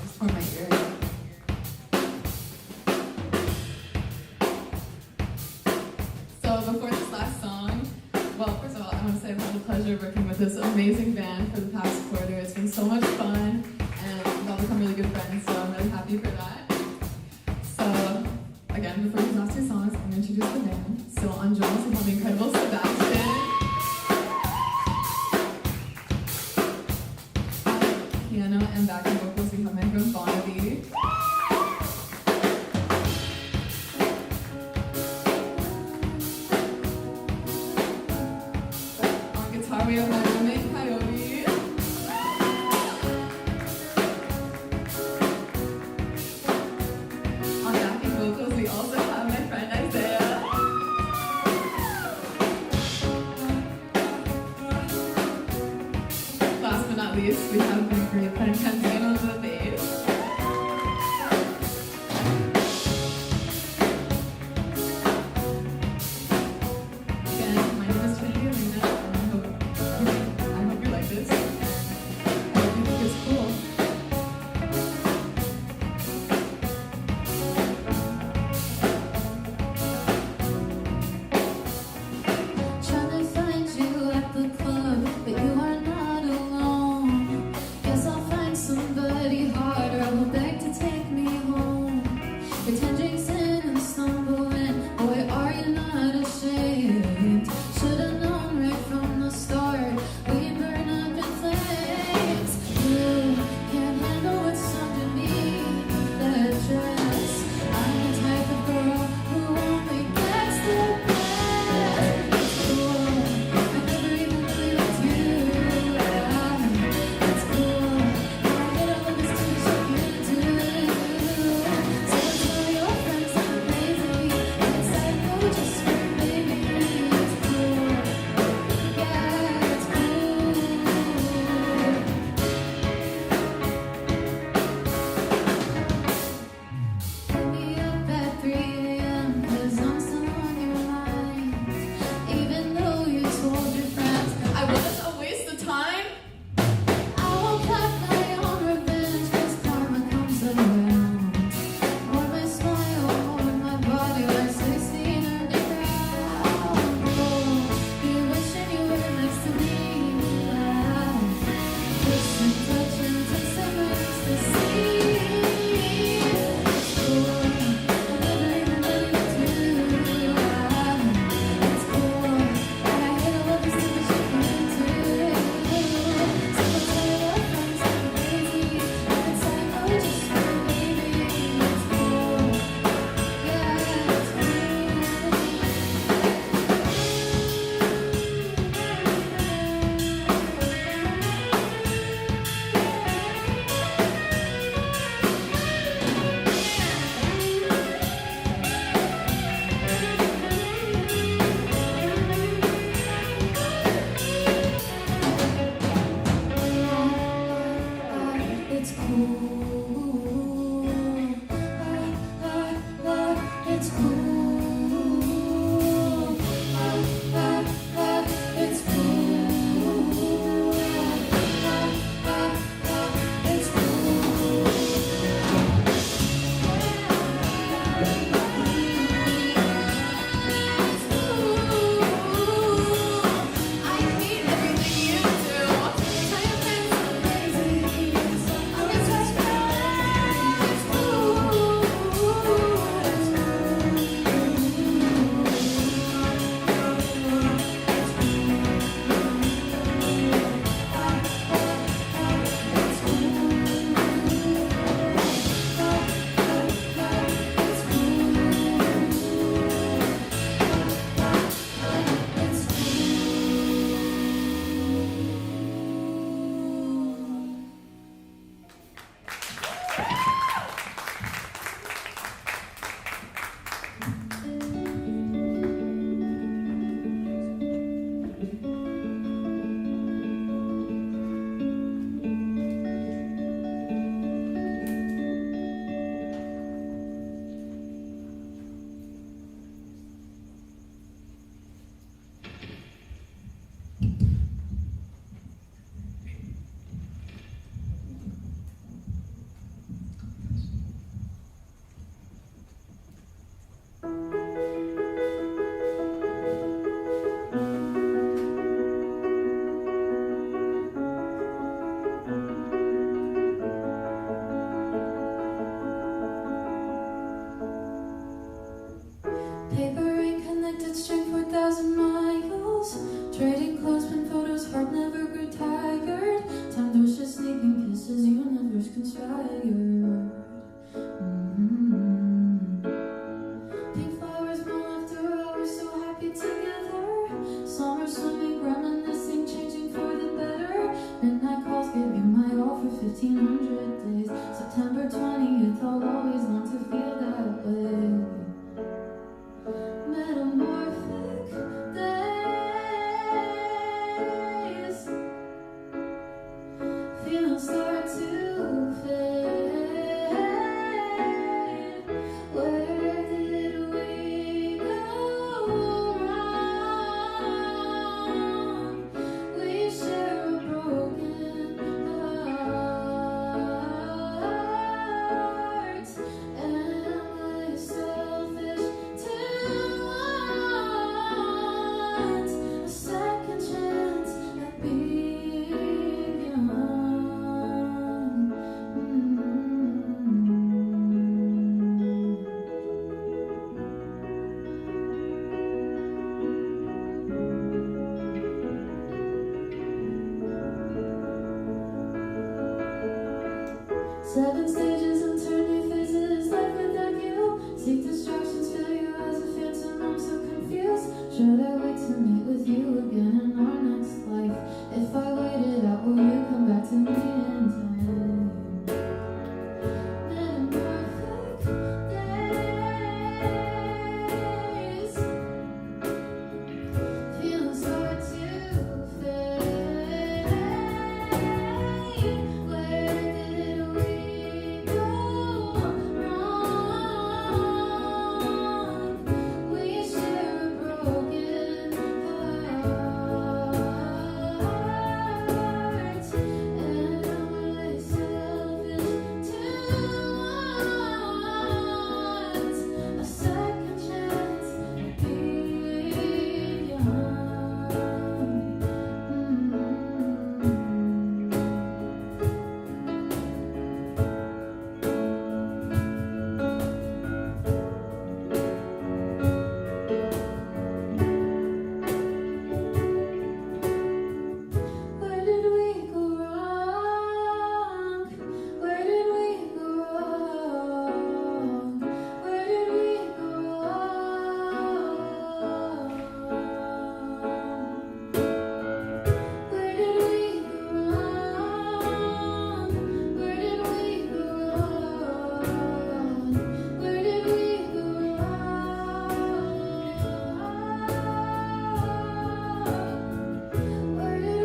It's for my ears.
So before this last song, well, first of all, I want to say I've had the pleasure of working with this amazing band for the past quarter. It's been so much fun, and we've all become really good friends, so I'm really happy for that. So, again, before these last two songs, I'm going to introduce the band. So on drums, we have the incredible Sebastian. Piano and backing vocals, we have my friend Bonnaby. On guitar, we have my roommate Coyote. On backing vocals, we also have my friend Isaiah. Last but not least, we have my great friend Kenzie on the bass. Again, my name is Trinity Elena, and I hope you
1500 days. September 20th, I'll always want to feel that way. Metamorphic days, feelings start to fade. Where did we go wrong? We share a broken heart. Am I selfish to want a second chance at being young? Seven stages and turn your faces, life without you. Seek distractions, feel you as a phantom, I'm so confused. Should I wait to meet with you again in our next life? If I waited out, will you come back to me in time? Metamorphic days, feelings start to fade. Where did we go wrong? We share a broken heart. And am I selfish to want a second chance at being young? Where did we go wrong? Where did we go wrong? Where did we go wrong? Where did we go wrong? Where did we go wrong? Where did we go wrong? Where did we go wrong? Where did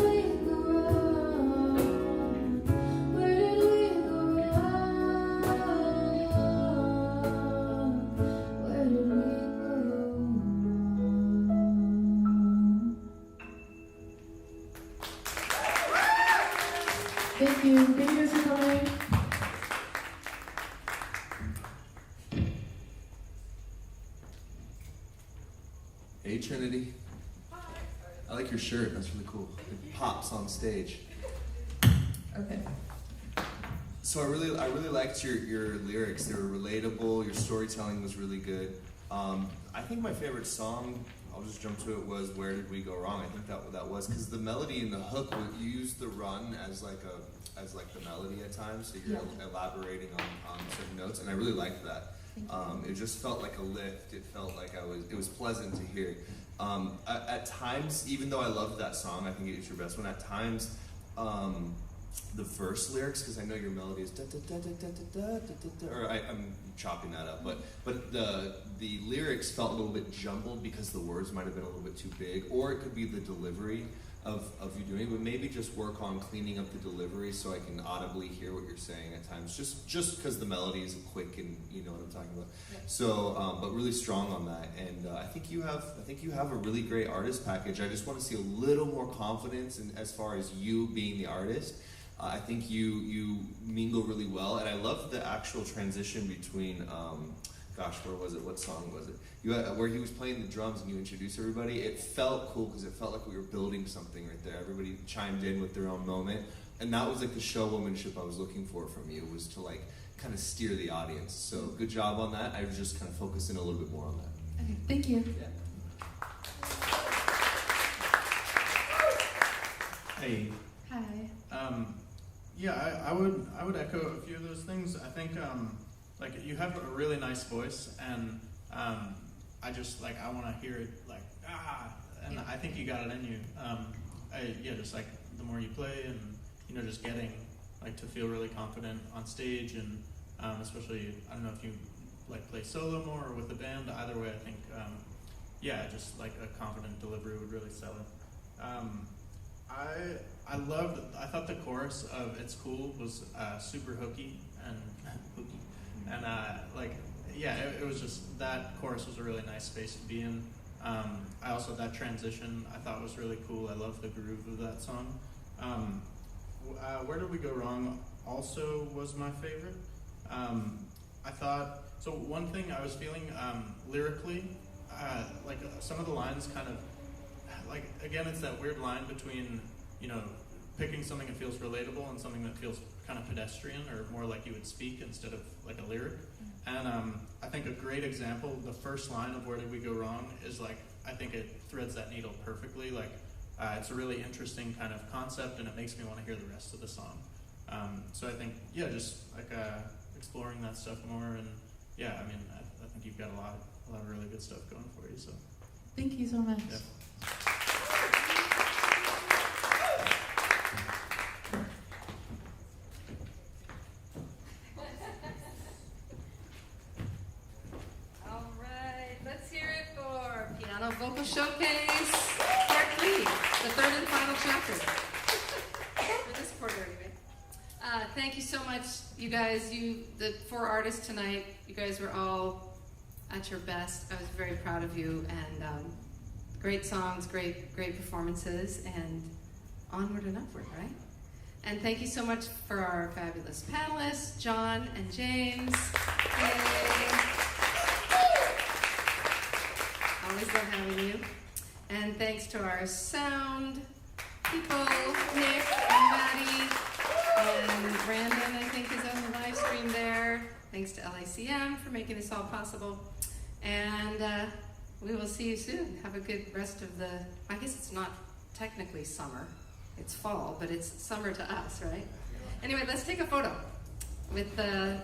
we go wrong? Where did we go wrong? Where did we go wrong? Thank you. Thank you guys for coming.
Hey Trinity. I like your shirt. That's really cool. It pops on stage.
Okay.
So I really liked your lyrics. They were relatable. Your storytelling was really good. I think my favorite song, I'll just jump to it, was "Where Did We Go Wrong." I think that was because the melody and the hook, you use the run as like the melody at times. So you're elaborating on certain notes, and I really liked that. It just felt like a lift. It felt like it was pleasant to hear. At times, even though I loved that song, I think it's your best one. At times, the verse lyrics, because I know your melody is da da da da da da da da da, or I'm chopping that up, but the lyrics felt a little bit jumbled because the words might have been a little bit too big, or it could be the delivery of you doing it. But maybe just work on cleaning up the delivery so I can audibly hear what you're saying at times, just because the melody is quick and you know what I'm talking about. Yeah. So, but really strong on that, and I think you have a really great artist package. I just want to see a little more confidence in as far as you being the artist. I think you mingle really well, and I love the actual transition between, where was it? What song was it? Where he was playing the drums and you introduced everybody. It felt cool because it felt like we were building something right there. Everybody chimed in with their own moment, and that was like the showwomanship I was looking for from you, was to like kind of steer the audience. So good job on that. I was just kind of focusing a little bit more on that.
Okay, thank you.
Yeah.
Hey.
Hi.
I would echo a few of those things. I think like you have a really nice voice, and I just like I want to hear it like and
Yeah.
I think you got it in you. just like the more you play and, you know, just getting like to feel really confident on stage, and especially, I don't know if you like play solo more or with a band, either way I think, just like a confident delivery would really sell it. I thought the chorus of It's Cool was super hooky and it was just, that chorus was a really nice space to be in. I also, that transition I thought was really cool. I love the groove of that song. Where Did We Go Wrong also was my favorite. I thought, so one thing I was feeling lyrically, some of the lines kind of, like, again, it's that weird line between, you know, picking something that feels relatable and something that feels kind of pedestrian or more like you would speak instead of like a lyric. And I think a great example, the first line of Where Did We Go Wrong is like, I think it threads that needle perfectly. Like, it's a really interesting kind of concept, and it makes me want to hear the rest of the song. So I think, just like exploring that stuff more, and I think you've got a lot of really good stuff going for you. So
Thank you so much.
Yeah.
All right, let's hear it for Piano Vocal Showcase Part 3, the third and final chapter. For this quarter, anyway. Thank you so much, you guys. The 4 artists tonight, you guys were all at your best. I was very proud of you, and great songs, great performances, and onward and upward, right? And thank you so much for our fabulous panelists, John and James. Yay. Always love having you. And thanks to our sound people, Nick and Maddie, and Brandon, I think, is on the live stream there. Thanks to LACM for making this all possible. And we will see you soon. Have a good rest of the, I guess it's not technically summer. It's fall, but it's summer to us, right? Anyway, let's take a photo with the